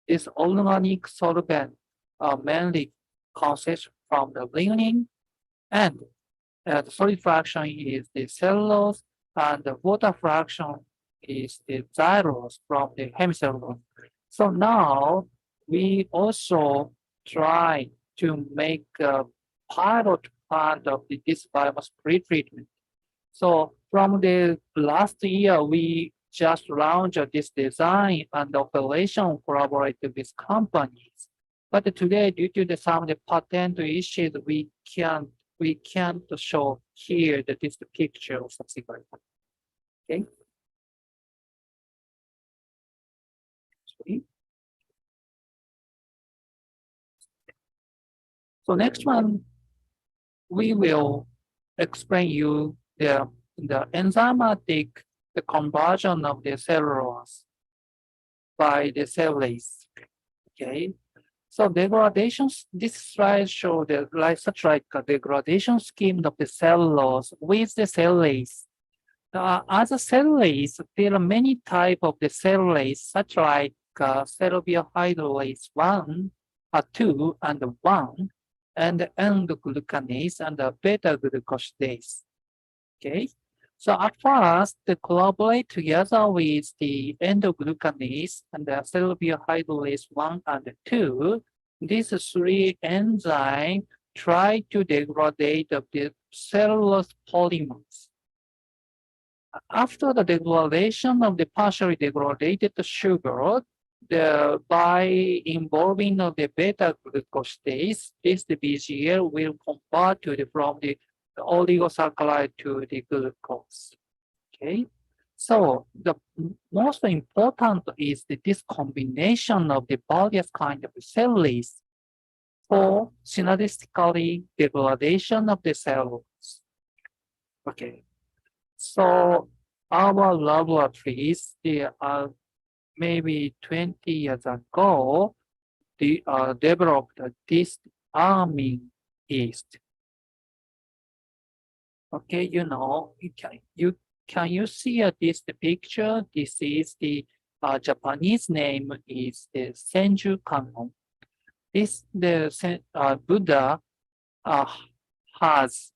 Speaker 5: This organic solvent mainly consists from the lignin, and the solid fraction is the cellulose, and the water fraction is the xylose from the hemicellulose. So now we also try to make a pilot plant of this biomass pre-treatment. So from the last year, we just launched this design and operation collaborated with companies. But today, due to some of the patent issues, we can't show here this picture or something like that. Okay. So next one, we will explain you the enzymatic conversion of the cellulose by the cellulase. Okay. So degradations, this slide shows such like a degradation scheme of the cellulose with the cellulase. As a cellulase, there are many types of the cellulase, such like cellulose 1, 2, and 1, and N-glucanase and beta-glucosidase. Okay, so at first, they collaborate together with the endoglucanase and the cellulose 1 and 2. These 3 enzymes try to degrade the cellulose polymers. After the degradation of the partially degraded sugar, by involving of the beta glucose, this the BGL will convert to from the oligosaccharide to the glucose. Okay, so the most important is this combination of the various kind of cellulase for synergistically degradation of the cells. Okay, so our laboratories, they are maybe 20 years ago, they developed this arming yeast. Okay, can you see this the picture? This is the Japanese name is the Senju Kannon. This Buddha has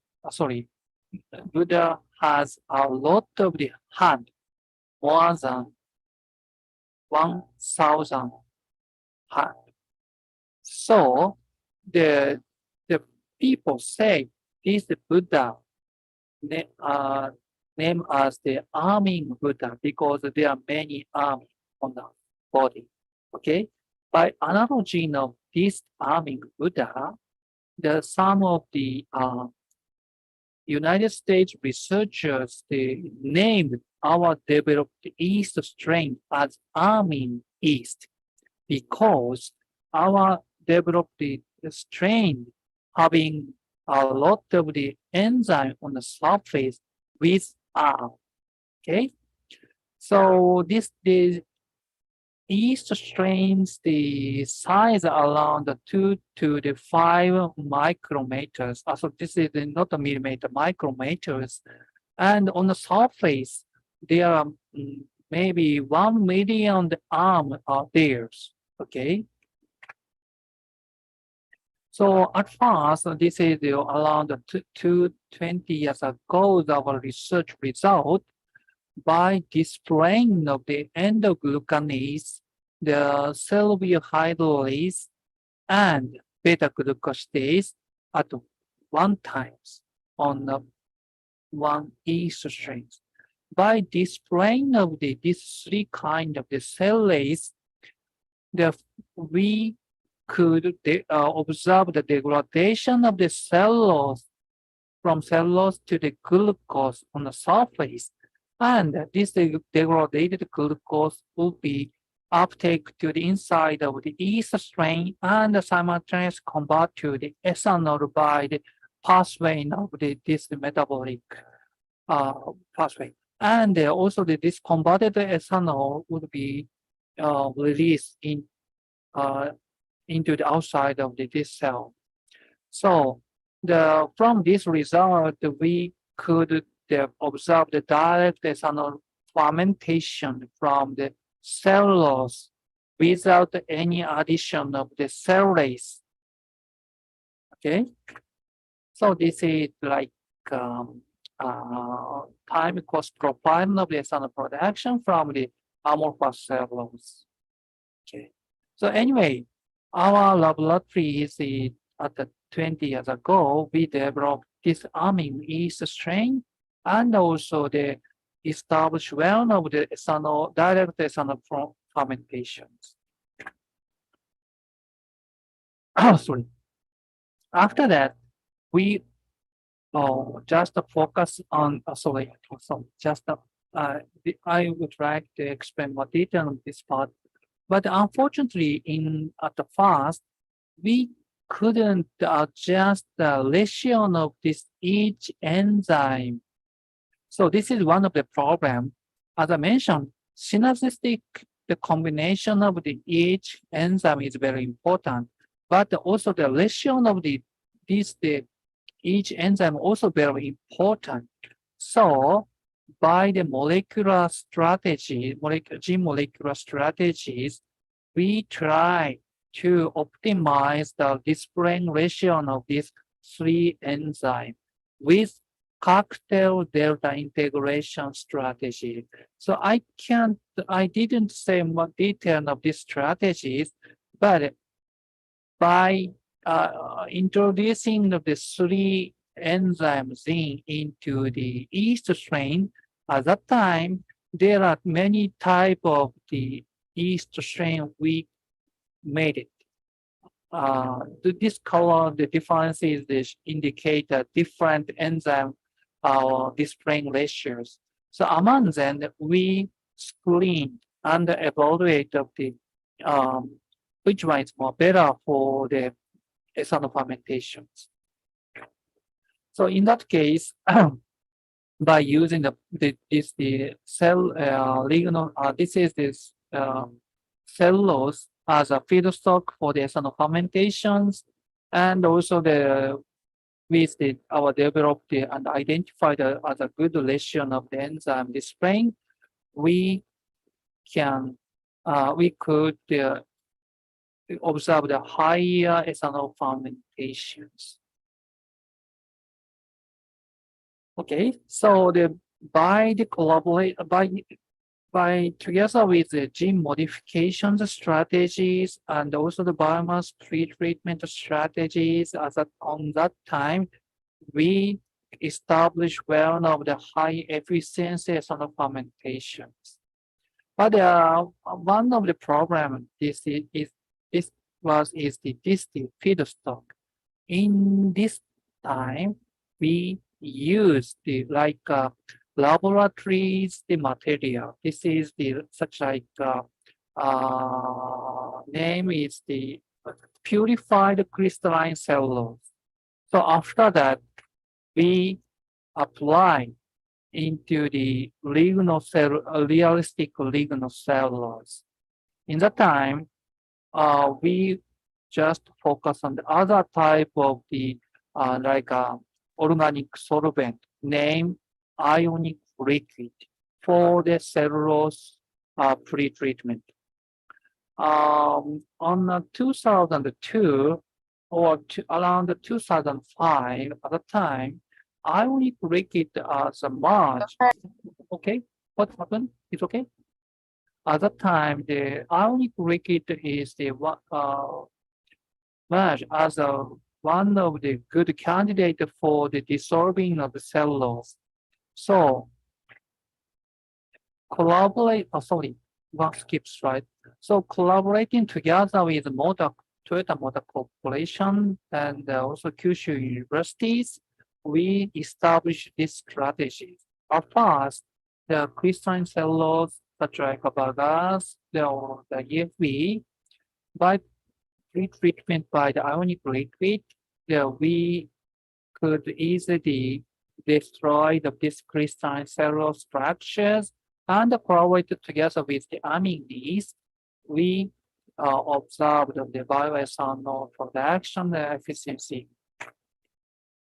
Speaker 5: Buddha has a lot of the hand, more than 1,000 hand. So the people say this Buddha name as the arming Buddha because there are many arms on the body. Okay, by analogy of this arming Buddha, some of the United States researchers, they named our developed yeast strain as arming yeast because our developed strain having a lot of the enzyme on the surface with arm. Okay, so the yeast strains, the size around 2 to the 5 micrometers. So this is not a millimeter, micrometers. And on the surface, there are maybe 1 million arms are there. Okay. So at first, this is around 20 years ago, our research result. By displaying of the endoglucanase, the cell-wheel hydrolase, and beta-glucosidase at one time on one yeast strain. By displaying of these three kinds of the cellulase, we could observe the degradation of the cellulose from cellulose to the glucose on the surface. And this degraded glucose will be uptake to the inside of the yeast strain and simultaneously convert to the ethanol by the pathway of this metabolic pathway. And also this converted ethanol would be released into the outside of this cell. So from this result, we could observe the direct ethanol fermentation from the cellulose without any addition of the cellulase. Okay, so this is like time cost profile of the ethanol production from the amorphous cellulose. Okay, so anyway, our laboratory is at the 20 years ago, we developed this arming yeast strain and also the established well of the ethanol, direct ethanol from fermentations. Sorry. After that, we just focus on, I would like to explain more detail on this part. But unfortunately, at the first, we couldn't adjust the ratio of this each enzyme. So this is one of the problems. As I mentioned, synergistic, the combination of the each enzyme is very important, but also the ratio of each enzyme also very important. So by the molecular strategy, gene molecular strategies, we try to optimize the displaying ratio of these three enzymes with cocktail delta integration strategy. So I didn't say more detail of these strategies, but by introducing the three enzymes into the yeast strain, at that time, there are many types of the yeast strain we made it. This color, the differences this indicate a different enzyme displaying ratios. So among them, we screen and evaluate of the which one is more better for the ethanol fermentations. So in that case, by using the cell ligno, this is this cellulose as a feedstock for the ethanol fermentations, and also our developed and identified as a good relation of the enzyme displaying, we could observe the higher ethanol fermentations. Okay, so by together with the gene modification strategies and also the biomass treatment strategies, on that time, we established one of the high efficiency ethanol fermentations. But one of the problem is the feedstock. In this time, we use the laboratories the material. This is the name is the purified crystalline cellulose. So after that, we apply into the realistic lignocellulose. In that time, we just focus on the other type of the organic solvent named ionic liquid for the cellulose pre-treatment. On 2002 or around 2005, at the time, ionic liquid as a merge. Okay, what happened? It's okay. At that time, the ionic liquid is the merge as one of the good candidate for the dissolving of the cellulose. So one skips, right? So collaborating together with Toyota Motor Corporation and also Kyushu universities, we established this strategy. At first, the crystalline cellulose, such as bagasse, the EFB, by pre-treatment by the ionic liquid, we could easily destroy this crystalline cellulose structures and collaborated together with the amines. We observed the bioethanol production efficiency.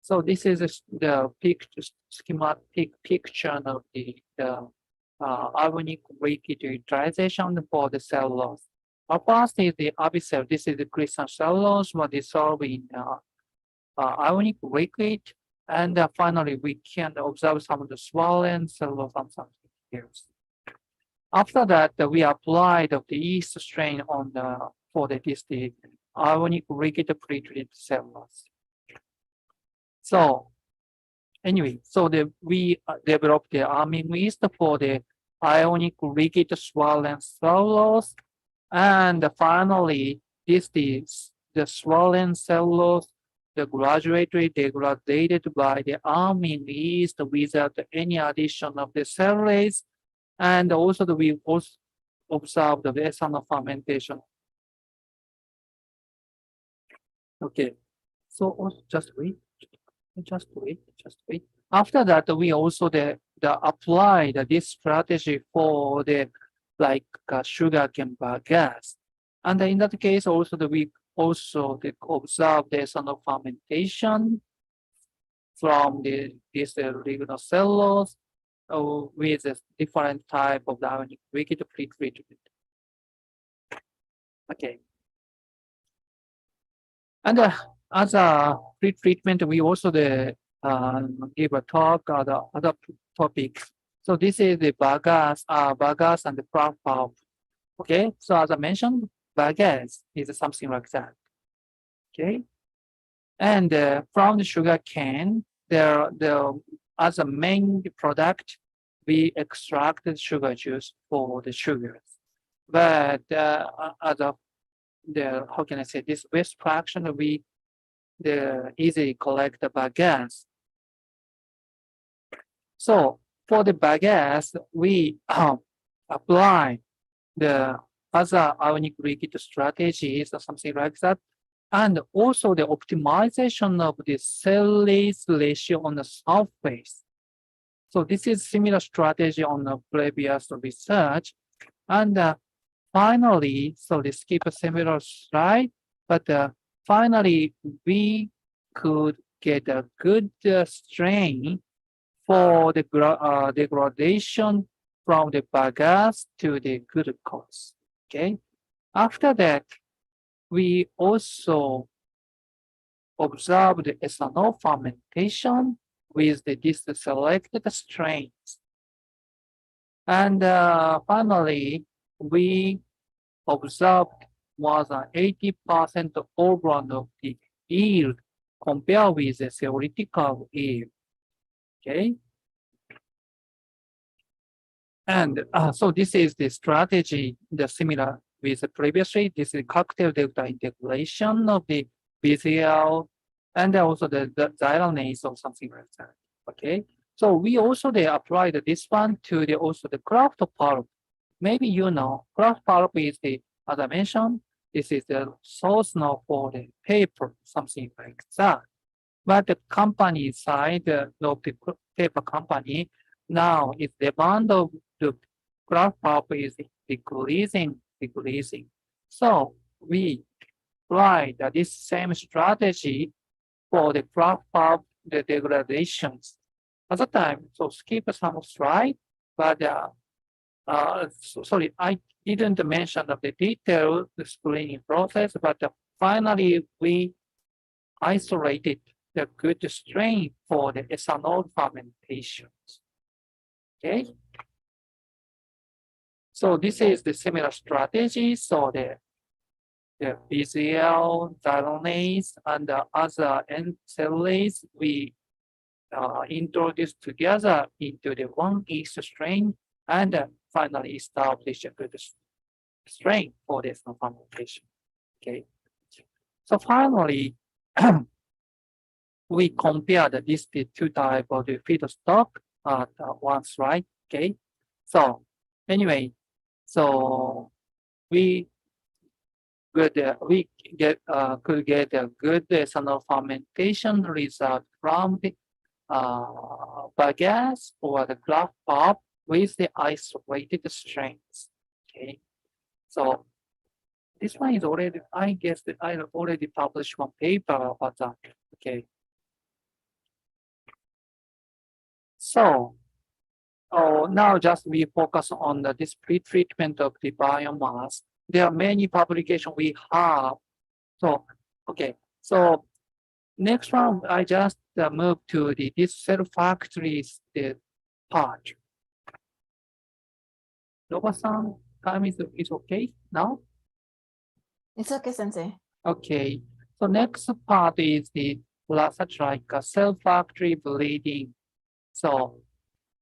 Speaker 5: So this is the schematic picture of the ionic liquid utilization for the cellulose. First is the abyssal. This is the crystalline cellulose was dissolved in ionic liquid, and finally we can observe some of the swollen cellulose and something else. After that, we applied the yeast strain on the ionic liquid pre-treated cellulose. So anyway, we developed the amine yeast for the ionic liquid swollen cellulose, and finally, this is the swollen cellulose, the gradually degraded by the amine yeast without any addition of the cellulase, and also we also observed the ethanol fermentation. Okay, so just wait. After that, we also applied this strategy for the sugarcane bagasse, and in that case also we also observed the ethanol fermentation from this lignocellulose with a different type of the ionic liquid pre-treatment. Okay. And as a pre-treatment, we also give a talk on the other topics. So this is the bagasse and the Prof. Okay, so as I mentioned, bagasse is something like that. Okay, and from the sugar cane, as a main product, we extracted sugar juice for the sugars. But as of how can I say, this waste fraction, we easily collect the bagasse. So for the bagasse, we apply the other ionic liquid strategies or something like that. And also the optimization of the cell-lace ratio on the surface. So this is similar strategy on the previous research. And finally, so let's skip a similar slide, but finally, we could get a good strain for the degradation from the bagasse to the glucose. Okay. After that, we also observed the ethanol fermentation with these selected strains. And finally, we observed more than 80% overrun of the yield compared with the theoretical yield. Okay. And so this is the strategy, the similar with the previously. This is cocktail delta integration of the BCL and also the xylanase or something like that. Okay. So we also applied this one to also the craft pulp. Maybe you know, craft pulp is as I mentioned, this is the source now for the paper, something like that. But the company side of the paper company now is demand of the craft pulp is decreasing. So we tried this same strategy for the craft pulp, the degradations. At the time, so skip some slide, but sorry, I didn't mention the detailed screening process, but finally we isolated the good strain for the ethanol fermentations. Okay. So this is the similar strategy. So the BCL, xylanase, and the other N-cellase, we introduced together into the one yeast strain and finally establish a good strain for this fermentation. Okay. So finally, we compared these two types of the feedstock at one slide. Okay. So anyway, so we could get a good ethanol fermentation result from the bagasse or the craft pulp with the isolated strains. Okay. So this one is already, I guess that I already published one paper about that. Okay. So now just we focus on this pre-treatment of the biomass. There are many publications we have. So, okay. So next one, I just move to this cell factories part. Roba-san, time is okay now?
Speaker 1: It's okay, Sensei.
Speaker 5: Okay. So next part is such like a cell factory bleeding. So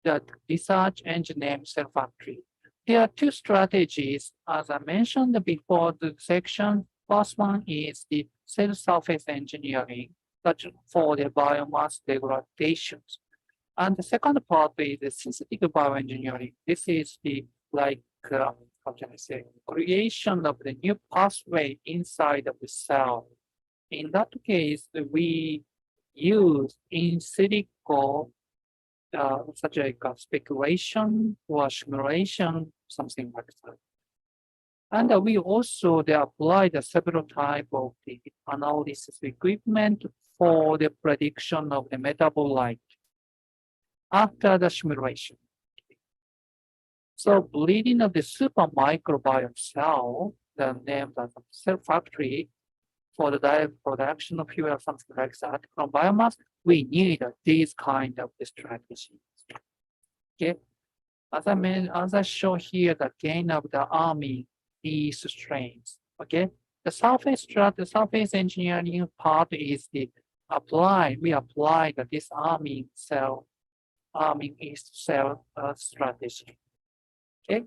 Speaker 5: the research engine name cell factory. There are two strategies, as I mentioned before the section. First one is the cell surface engineering, such for the biomass degradations. And the second part is the synthetic bioengineering. This is the how can I say, creation of the new pathway inside of the cell. In that case, we use in silico such like speculation or simulation, something like that. And we also applied several types of the analysis equipment for the prediction of the metabolite after the simulation. So bleeding of the super microbiome cell, the name of the cell factory, for the direct production of fuel or something like that from biomass, we need these kind of strategies. Okay, as I show here, the gain of the arming these strains. Okay, the surface engineering part is we apply this arming yeast cell strategy. Okay,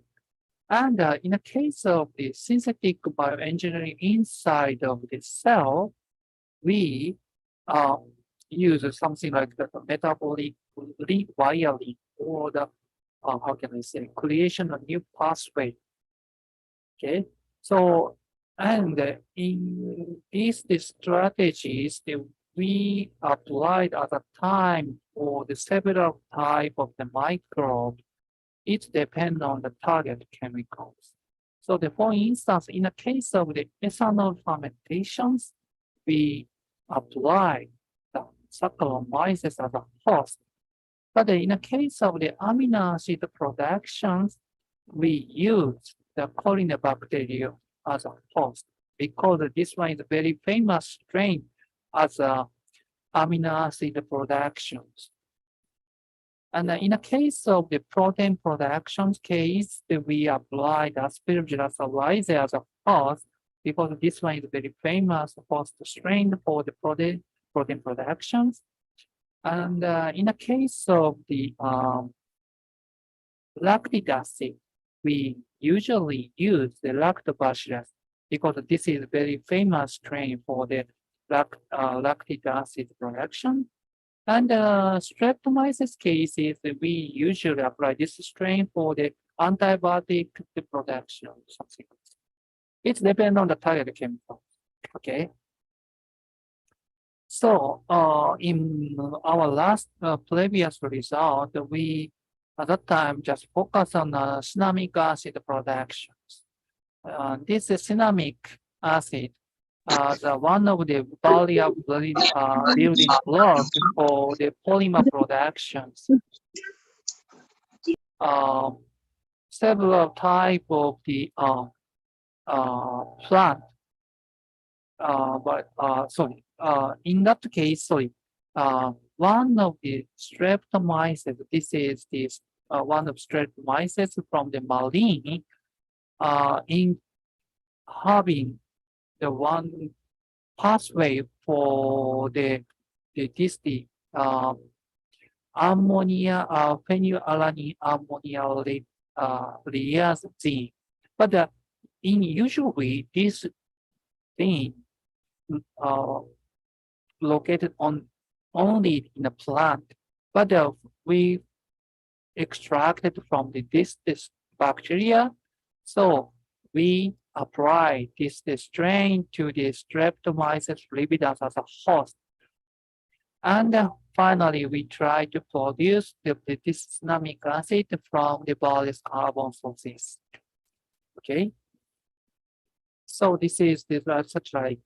Speaker 5: And in the case of the synthetic bioengineering inside of the cell, we use something like the metabolic rewiring or the how can I say, creation of new pathway. Okay, so and in these strategies that we applied at the time for the several type of the microbe, it depends on the target chemicals. So for instance, in the case of the ethanol fermentations, we apply the Saccharomyces as a host. But in the case of the amino acid productions, we use the Corynebacterium as a host because this one is a very famous strain as a amino acid productions. And in the case of the protein productions case, we apply the Aspergillus oryzae as a host because this one is very famous host strain for the protein productions. And in the case of the lactic acid, we usually use the lactobacillus because this is a very famous strain for the lactic acid production. And streptomyces cases, we usually apply this strain for the antibiotic production, something like that. It depends on the target chemical. Okay. So in our last previous result, we at that time just focus on cinnamic acid productions. This cinnamic acid the one of the barrier building block for the polymer productions. Several type of the plant, in that case, one of the streptomyces, this is this one of streptomyces from the marine, in having the one pathway for the ammonia phenylalanine ammonia liase gene. But in usually this gene located on only in the plant, but we extracted from this bacteria, so we apply this strain to the Streptomyces viridans as a host. And finally, we try to produce this cinnamic acid from the various carbon sources. Okay. So this is such like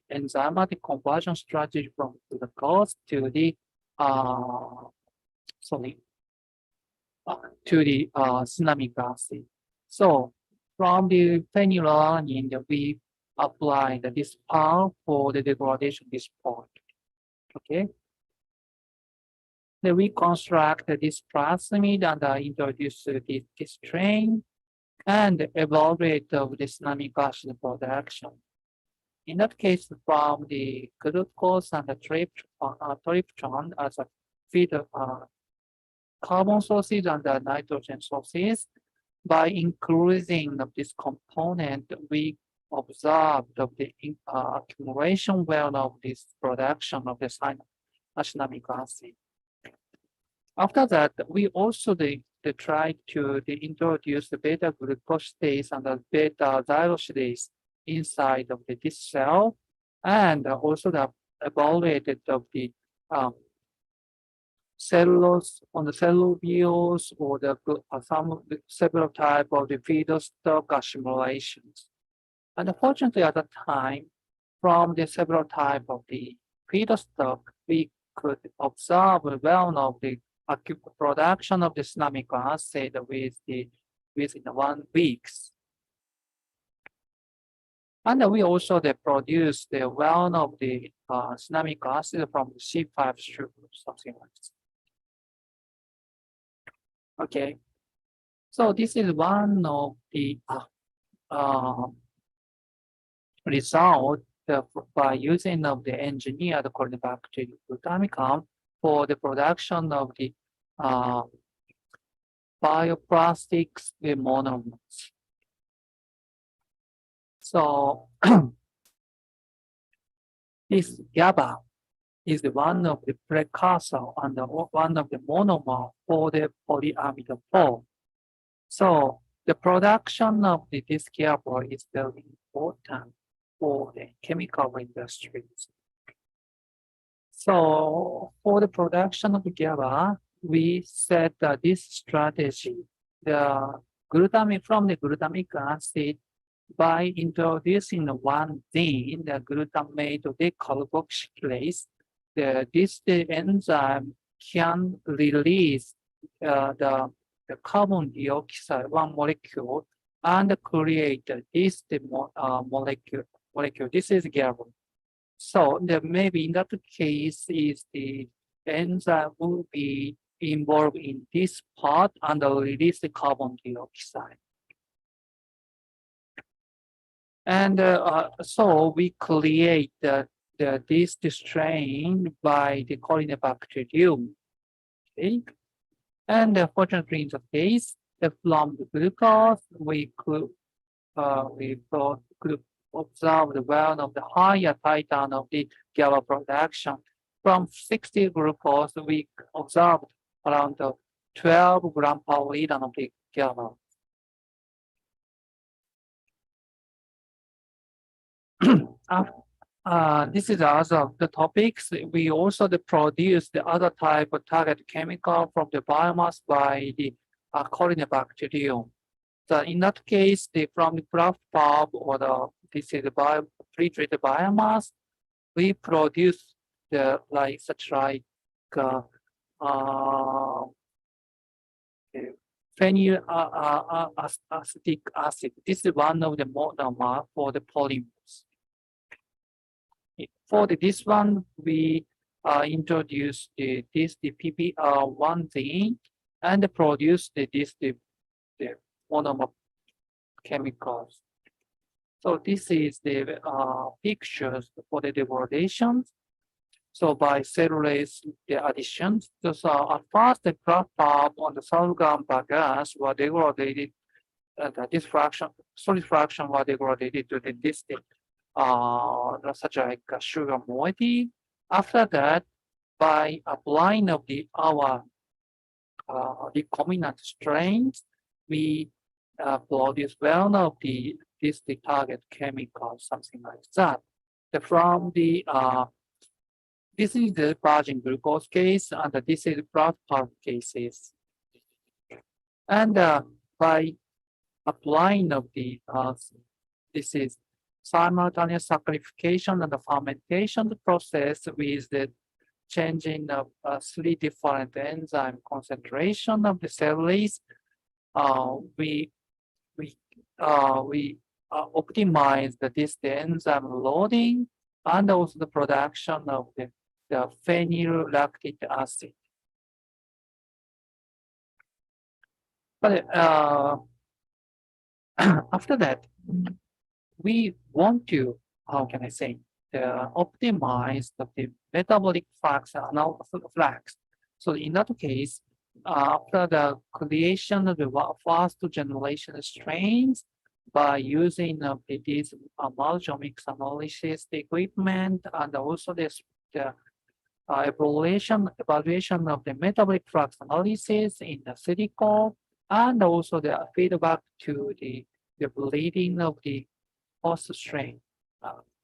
Speaker 5: enzymatic conversion strategy from the glucose to the cinnamic acid. So from the phenylalanine, we apply this PAR for the degradation of this point. Okay. Then we construct this plasmid and introduce this strain and evaluate the cinnamic acid production. In that case, from the glucose and the tryptophan as a feed carbon sources and the nitrogen sources, by increasing this component, we observed the accumulation well of this production of the cinnamic acid. After that, we also tried to introduce the beta glucosidase and the beta xylosidase inside of this cell, and also evaluated of the cellulose on the celluloos or several type of the feedstock accumulations. And unfortunately, at the time, from the several type of the feedstock, we could observe well of the production of the cinnamic acid within 1 week. And we also produce the well of the cinnamic acid from the C5 sugar, something like this. Okay, so this is one of the result by using of the engineered Corynebacterium glutamicum for the production of the bioplastics monomers. So this GABA is one of the precursor and one of the monomer for the polyamide 4. So the production of this GABA is very important for the chemical industries. So for the production of GABA, we set this strategy, the glutamate from the glutamic acid by introducing one thing, the glutamate decarboxylase. The enzyme can release the carbon dioxide, one molecule, and create this molecule. This is GABA. So maybe in that case is the enzyme will be involved in this part and release the carbon dioxide. And so we create this strain by the Corynebacterium. Okay. And fortunately in the case, from the glucose, we could observe the one of the higher titan of the GABA production. From 60 glucose, we observed around 12 gram per liter of the GABA. This is also the topics. We also produce the other type of target chemical from the biomass by the Corynebacterium. So in that case, from the Prof or this is the pre-treated biomass, we produce the phenylacetic acid. This is one of the monomer for the polymers. For this one, we introduce the PPR1 thing and produce the monomer chemicals. So this is the pictures for the degradation. So by cellulase the additions, so at first the Prof on the sorghum bagasse were degraded. This fraction, solid fraction were degraded to the distinct, such like sugar moiety. After that, by applying of our recombinant strains, we produce one of the target chemical, something like that. From the this is the virgin glucose case, and this is Prof cases. And by applying of the this is simultaneous saccharification and the fermentation process with the changing of 3 different enzyme concentration of the cellulase. We optimize the enzyme loading and also the production of the phenylactic acid. But after that, we want to, how can I say, optimize the metabolic flux flags. So in that case, after the creation of the first generation strains, by using these multiomics analysis equipment and also the evaluation of the metabolic flux analysis in the silico, and also the feedback to the bleeding of the host strain.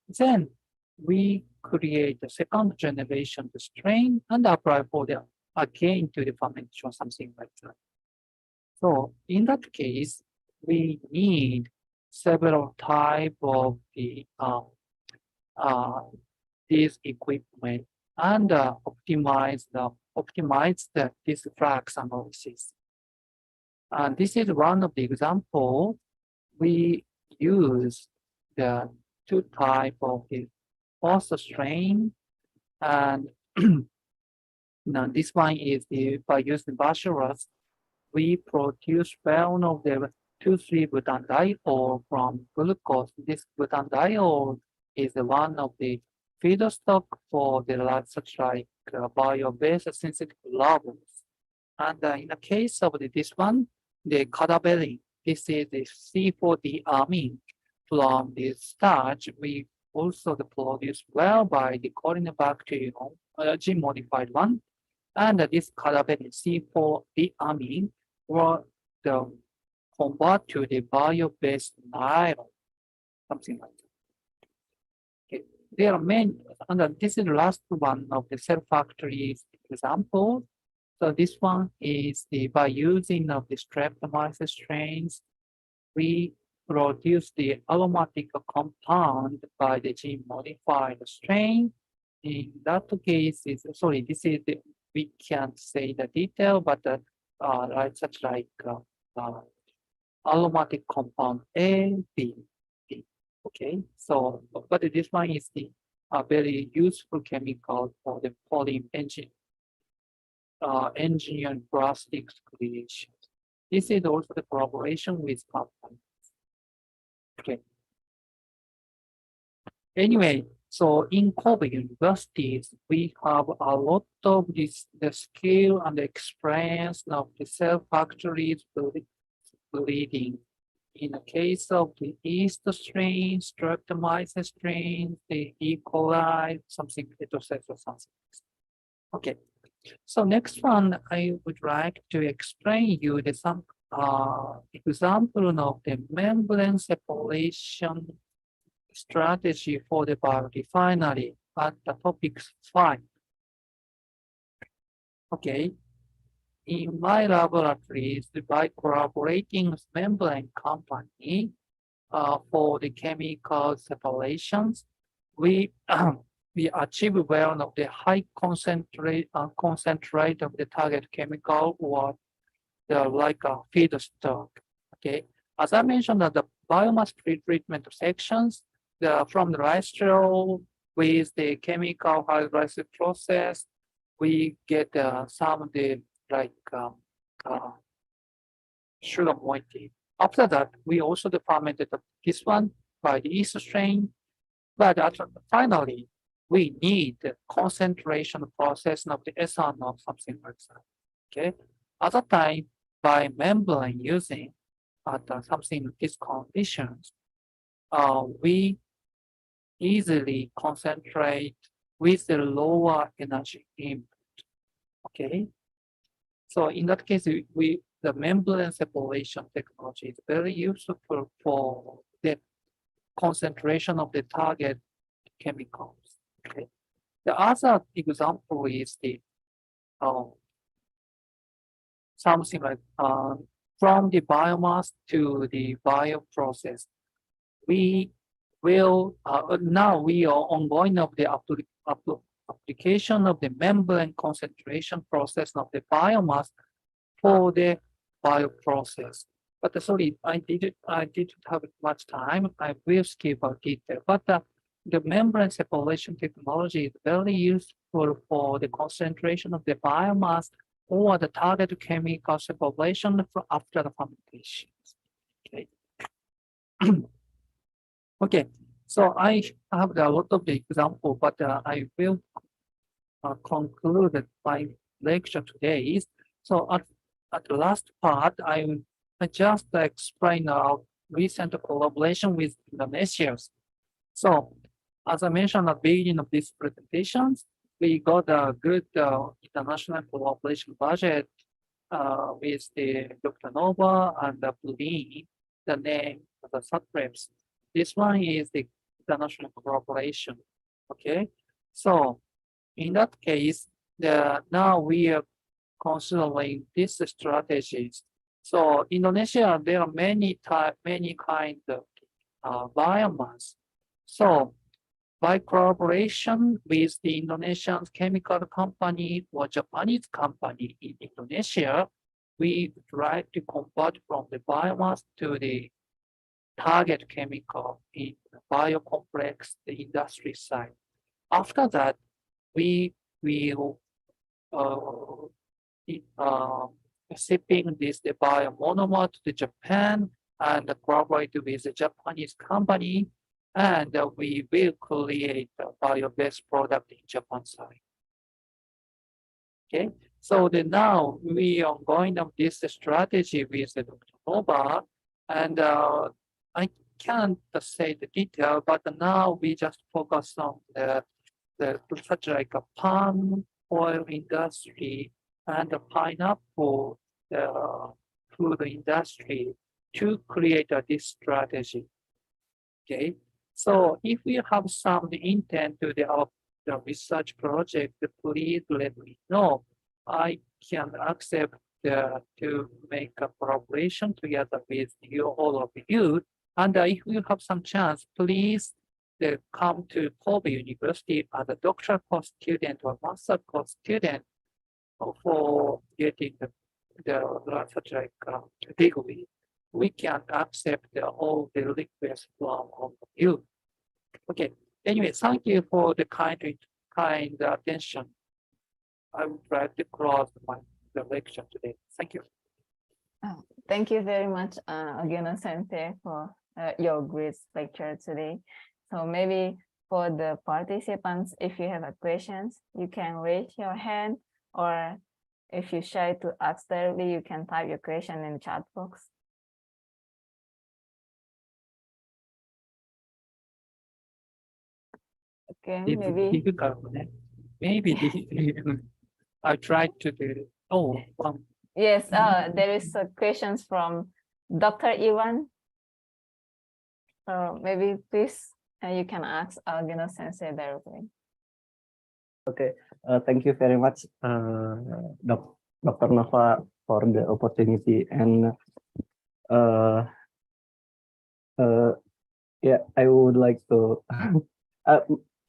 Speaker 5: Then we create the second generation strain and apply for the again to the fermentation, something like that. So in that case, we need several type of the this equipment and optimize this flux analysis. And this is one of the example. We use the 2 type of the host strain, and now this one is by using bacillus, we produce one of the 2,3-butanediol from glucose. This butanediol is one of the feedstock for the such like bio-based synthetic labels. And in the case of this one, the cadaverine, this is the C4 deamine from the starch. We also produce well by the Corynebacterium, gene modified one. And this cadaverine C4 deamine will convert to the bio-based nylon, something like that. Okay. There are many, and this is the last one of the cell factory example. So this one is by using of the Streptomyces strains, we produce the aromatic compound by the gene modified strain. In that case, this is we can't say the detail, but such like aromatic compound A, B, D. Okay, so but this one is the very useful chemical for the polymer engine. Engineering plastics creation. This is also the collaboration with companies. Okay. Anyway, so in Kobe universities, we have a lot of the skill and the experience of the cell factories breeding. In the case of the yeast strain, Streptomyces strain, the E. coli, something, etc. something. Okay. So next one, I would like to explain you some example of the membrane separation strategy for the biorefinery at the topic 5. Okay. In my laboratories, by collaborating with membrane company for the chemical separations, we achieve well of the high concentrate of the target chemical or the like a feedstock. Okay, as I mentioned, that the biomass pretreatment sections, from the rice with the chemical hydrolysis process, we get some of the like sugar moiety. After that, we also fermented this one by the yeast strain, but finally, we need the concentration process of the ethanol, something like that. Okay. At the time, by membrane using something with these conditions, we easily concentrate with the lower energy input. Okay. So in that case, the membrane separation technology is very useful for the concentration of the target chemicals. Okay. The other example is the something like from the biomass to the bioprocess. We will now we are ongoing of the application of the membrane concentration process of the biomass for the bioprocess. But sorry, I didn't have much time. I will skip a detail. But the membrane separation technology is very useful for the concentration of the biomass or the target chemical separation after the fermentation. Okay. Okay. So I have a lot of the example, but I will conclude my lecture today. So at the last part, I just explain our recent collaboration with Indonesia. So as I mentioned at the beginning of these presentations, we got a good international collaboration budget with the Dr. Nova and the Blue, the name of the subreps. This one is the international collaboration. Okay, so in that case, now we are considering these strategies. So Indonesia, there are many kinds of biomass. So by collaboration with the Indonesian chemical company or Japanese company in Indonesia, we try to convert from the biomass to the target chemical in the biocomplex, the industry side. After that, we will shipping the biomonomer to Japan and collaborate with the Japanese company, and we will create a bio-based product in Japan side. Okay, So now we are going on this strategy with the Dr. Nova, and I can't say the detail, but now we just focus on the such like a palm oil industry and the pineapple food industry to create this strategy. Okay, so if you have some intent to develop the research project, please let me know. I can accept to make a collaboration together with you, all of you. And if you have some chance, please come to Kobe University as a doctoral course student or master course student for getting the such like degree. We can accept all the requests from all of you. Okay. Anyway, thank you for the kind attention. I would like to close the lecture today. Thank you.
Speaker 1: Thank you very much, Ogino Sensei, for your great lecture today. So maybe for the participants, if you have a questions, you can raise your hand, or if you shy to ask directly, you can type your question in the chat box. Okay,
Speaker 5: It's
Speaker 1: maybe.
Speaker 5: difficult. Maybe I tried to do. Oh,
Speaker 1: Yes, there is a questions from Dr. Iwan. Maybe please, you can ask Ogino Sensei directly.
Speaker 6: Thank you very much, Dr. Nova, for the opportunity. And yeah, I would like to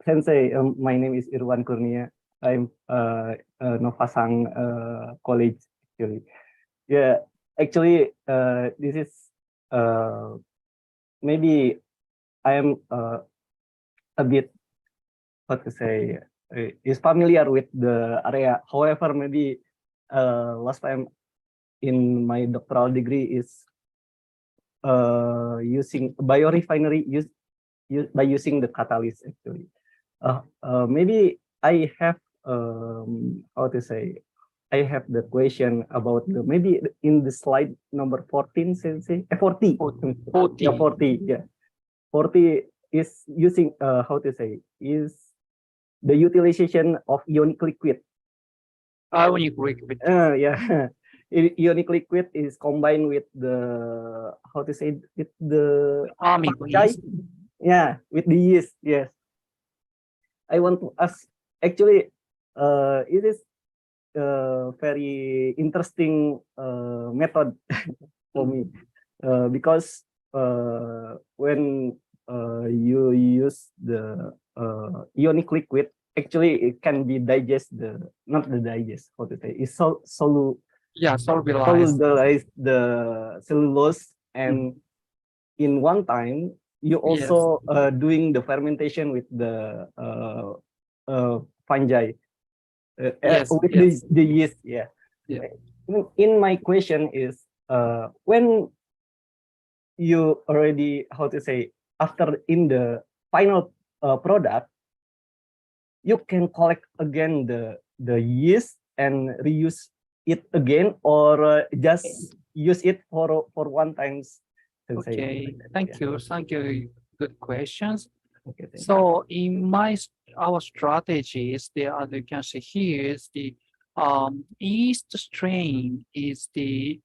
Speaker 6: Sensei, my name is Irwan Kurnia. I'm Nova Sang College actually. Yeah, actually, this is maybe I am a bit, how to say, is familiar with the area. However, maybe last time in my doctoral degree is using biorefinery by using the catalyst actually. Maybe I have how to say, I have the question about the maybe in the slide number 14, Sensei, 40.
Speaker 5: 40.
Speaker 6: Yeah, 40. Yeah, 40 is using how to say, is the utilization of ionic liquid.
Speaker 5: Ionic liquid.
Speaker 6: Yeah, ionic liquid is combined with the, how to say, with the fungi. Yeah, with the yeast. Yes. I want to ask, actually, it is very interesting method for me because when you use the ionic liquid, actually it can be not the digest, how to say, it's solubilize the cellulose, and in one time you also doing the fermentation with the fungi, with the yeast. Yeah. In my question is, when you already, how to say, after in the final product, you can collect again the yeast and reuse it again, or just use it for one times.
Speaker 5: Okay, thank you. Good questions.
Speaker 6: Okay,
Speaker 5: so in our strategies, as you can see here, is the yeast strain is the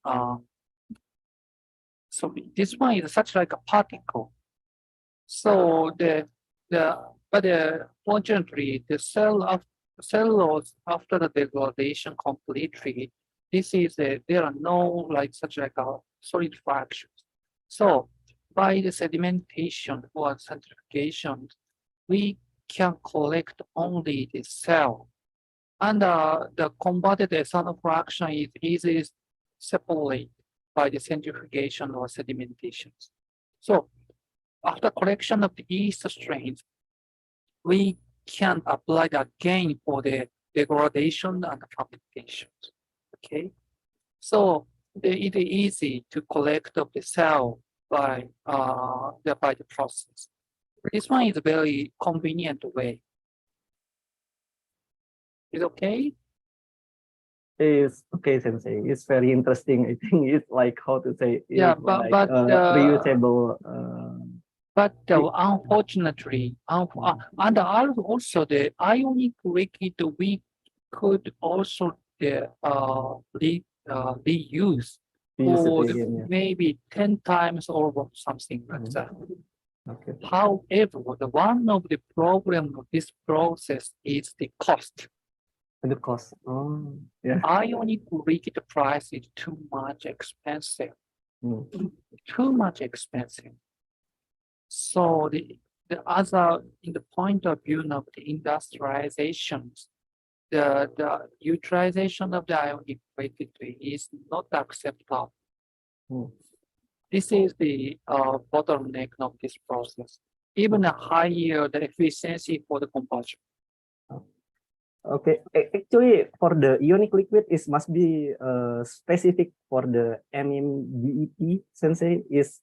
Speaker 5: so this one is such like a particle. So but fortunately the cellulose after the degradation completely, this is there are no like such like a solid fractions. So by the sedimentation or centrifugation, we can collect only the cell, and the converted ethanol fraction is easily separated by the centrifugation or sedimentations. So after collection of the yeast strains, we can apply that again for the degradation and fermentations. Okay, so it is easy to collect of the cell by the process. This one is a very convenient way. Is okay?
Speaker 6: is okay, Sensei. It's very interesting. I think it's like how to say.
Speaker 5: Yeah,
Speaker 6: it's
Speaker 5: but-
Speaker 6: like,
Speaker 5: but,
Speaker 6: reusable.
Speaker 5: But unfortunately, and also the ionic liquid we could also reuse
Speaker 6: Reuse
Speaker 5: for
Speaker 6: it again, yeah.
Speaker 5: maybe 10 times or something like
Speaker 6: Mhm.
Speaker 5: that.
Speaker 6: Okay.
Speaker 5: However, the one of the problem of this process is the cost.
Speaker 6: And the cost. Oh, yeah.
Speaker 5: Ionic liquid price is too much expensive.
Speaker 6: Mm.
Speaker 5: Too much expensive. So the other, in the point of view of the industrializations, the utilization of the ionic liquid is not acceptable.
Speaker 6: Mm.
Speaker 5: This is the bottleneck of this process. Even a higher the efficiency for the conversion.
Speaker 6: Okay. Actually, for the ionic liquid, it must be specific for the MMDEP, Sensei, is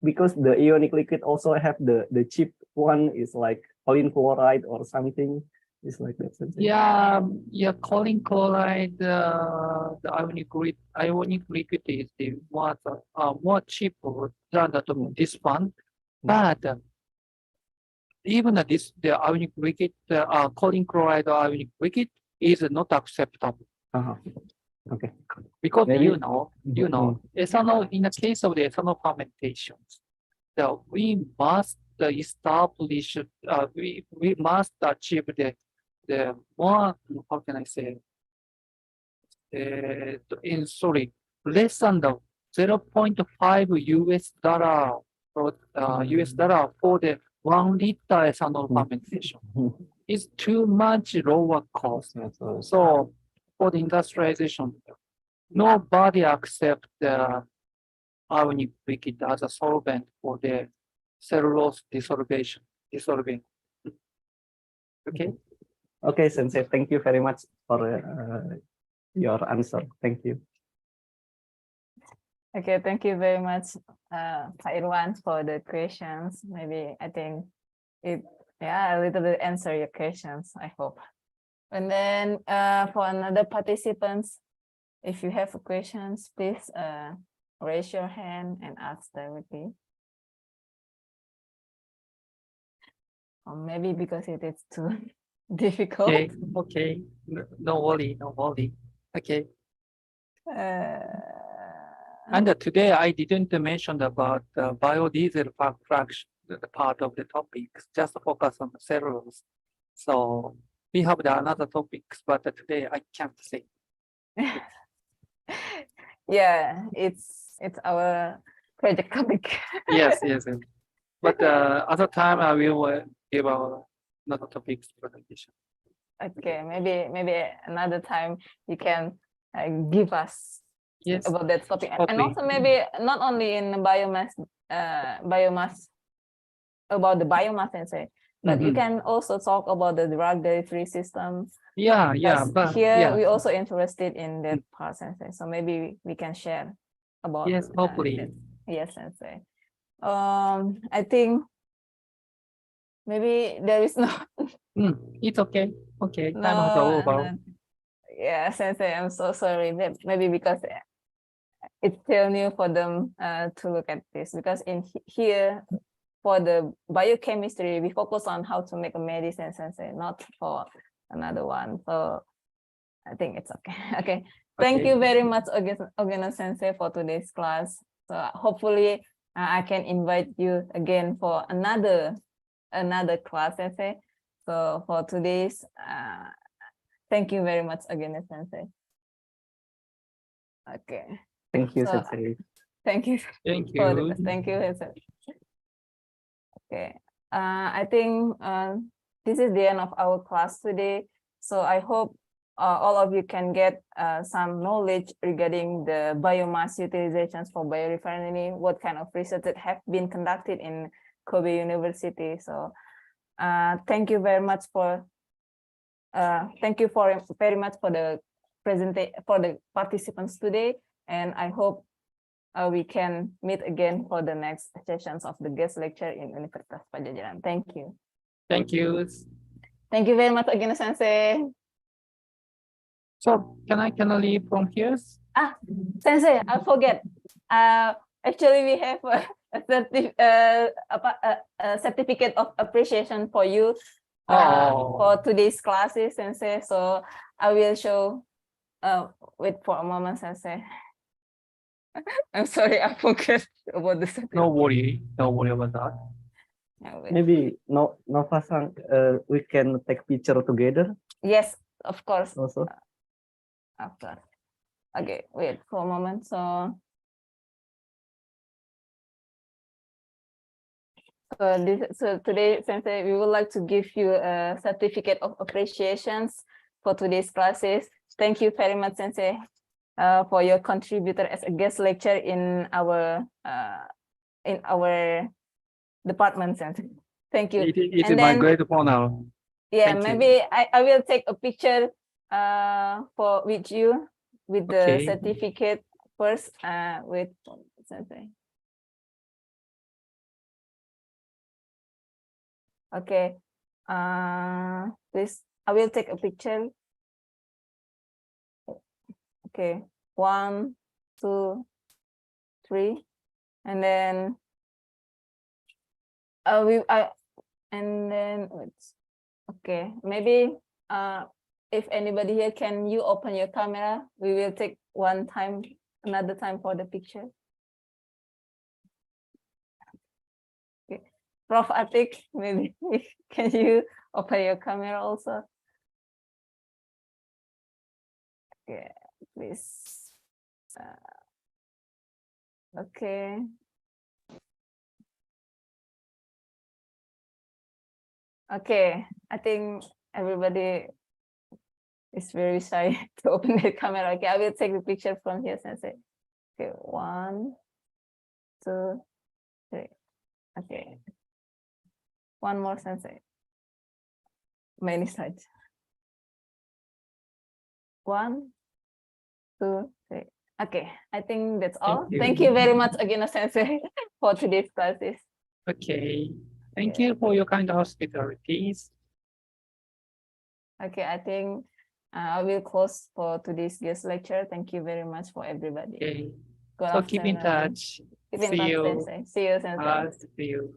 Speaker 6: because the ionic liquid also have the cheap one is like choline chloride or something. It's like that, Sensei.
Speaker 5: Yeah, choline chloride, the ionic liquid is the more cheaper than this one, but even the ionic liquid, choline chloride or ionic liquid is not acceptable.
Speaker 6: Uh-huh. Okay.
Speaker 5: Because
Speaker 6: Maybe-
Speaker 5: you know, ethanol, in the case of the ethanol fermentations, we must establish, we must achieve the more, how can I say, less than the 0.5 US dollar for US dollar for the 1 liter ethanol fermentation. It's too much lower cost. So for the industrialization, nobody accept the ionic liquid as a solvent for the cellulose dissolving. Okay.
Speaker 6: Okay, Sensei. Thank you very much for your answer. Thank you.
Speaker 1: Okay, thank you very much, Pak Irwan, for the questions. Maybe I think it, yeah, a little bit answer your questions, I hope. And then for another participants, if you have questions, please raise your hand and ask directly. Or maybe because it is too difficult.
Speaker 5: Okay. Okay. No worry. No worry. Okay. And today I didn't mention about biodiesel fraction, the part of the topics, just focus on the cellulose. So we have another topics, but today I can't say.
Speaker 1: Yeah, it's our project topic.
Speaker 5: Yes, yes. Yes. But other time I will give another topics presentation.
Speaker 1: Okay, maybe another time you can give us
Speaker 5: Yes.
Speaker 1: about that topic, and
Speaker 5: Okay.
Speaker 1: also maybe not only in the biomass, about the biomass, and say, but you
Speaker 5: Mhm.
Speaker 1: can also talk about the drug delivery system.
Speaker 5: Yeah, yeah.
Speaker 1: Because
Speaker 5: But
Speaker 1: here
Speaker 5: yeah.
Speaker 1: we also interested in that part, Sensei. So maybe we can share about.
Speaker 5: Yes, hopefully.
Speaker 1: that. Yes, Sensei. I think maybe there is no.
Speaker 5: It's okay. Okay.
Speaker 1: No,
Speaker 5: Time is over.
Speaker 1: yeah, Sensei, I'm so sorry. Maybe because it's still new for them to look at this, because in here for the biochemistry we focus on how to make a medicine, Sensei, not for another one. So I think it's okay. Okay. Thank
Speaker 5: Okay.
Speaker 1: you very much, Ogino Sensei, for today's class. So hopefully I can invite you again for another class, Sensei. So for today's, thank you very much, Ogino Sensei. Okay.
Speaker 6: Thank you,
Speaker 1: So,
Speaker 6: Sensei.
Speaker 1: Thank you.
Speaker 5: Thank
Speaker 1: For
Speaker 5: you.
Speaker 1: thank you, Sensei. Okay. I think this is the end of our class today. So I hope all of you can get some knowledge regarding the biomass utilizations for biorefinery, what kind of research that have been conducted in Kobe University. So thank you very much for very much for the for the participants today, and I hope we can meet again for the next sessions of the guest lecture in Universitas Padjadjaran. Thank you.
Speaker 5: Thank you.
Speaker 1: Thank you very much again, Sensei.
Speaker 5: So can I leave from here?
Speaker 1: Sensei, I forget. Actually, we have a certificate of appreciation for you for today's classes, Sensei. So I will show. Wait for a moment, Sensei. I'm sorry, I forget about the certificate.
Speaker 5: No worry about that.
Speaker 1: Yeah, wait.
Speaker 6: Maybe Nova-san, we can take picture together
Speaker 1: Yes, of course.
Speaker 6: also.
Speaker 1: After. Okay, wait for a moment. So today, Sensei, we would like to give you a certificate of appreciations for today's classes. Thank you very much, Sensei, for your contributor as a guest lecturer in our department, Sensei. Thank you.
Speaker 5: It is
Speaker 1: And
Speaker 5: my
Speaker 1: then-
Speaker 5: great honor.
Speaker 1: Yeah,
Speaker 5: Thank you.
Speaker 1: maybe I will take a picture with you with the
Speaker 5: Okay.
Speaker 1: certificate first. With Sensei. Okay. Please, I will take a picture. Okay. 1, 2, 3, and then wait. Okay, maybe if anybody here, can you open your camera? We will take another time for the picture. Okay. Prof Atik, maybe can you open your camera also? Okay, please. Okay. Okay, I think everybody is very shy to open the camera. Okay, I will take the picture from here, Sensei. Okay, 1, 2, 3. Okay. One more, Sensei. Many sides. 1, 2, 3. Okay, I think that's all.
Speaker 5: you.
Speaker 1: Thank you very much, Ogino Sensei, for today's classes.
Speaker 5: Okay. Thank you for your kind hospitality.
Speaker 1: Okay, I think I will close for today's guest lecture. Thank you very much for everybody.
Speaker 5: Okay.
Speaker 1: Good
Speaker 5: So keep in
Speaker 1: afternoon.
Speaker 5: touch.
Speaker 1: Keep in
Speaker 5: See
Speaker 1: touch,
Speaker 5: you.
Speaker 1: Sensei. See you, Sensei.
Speaker 5: See you.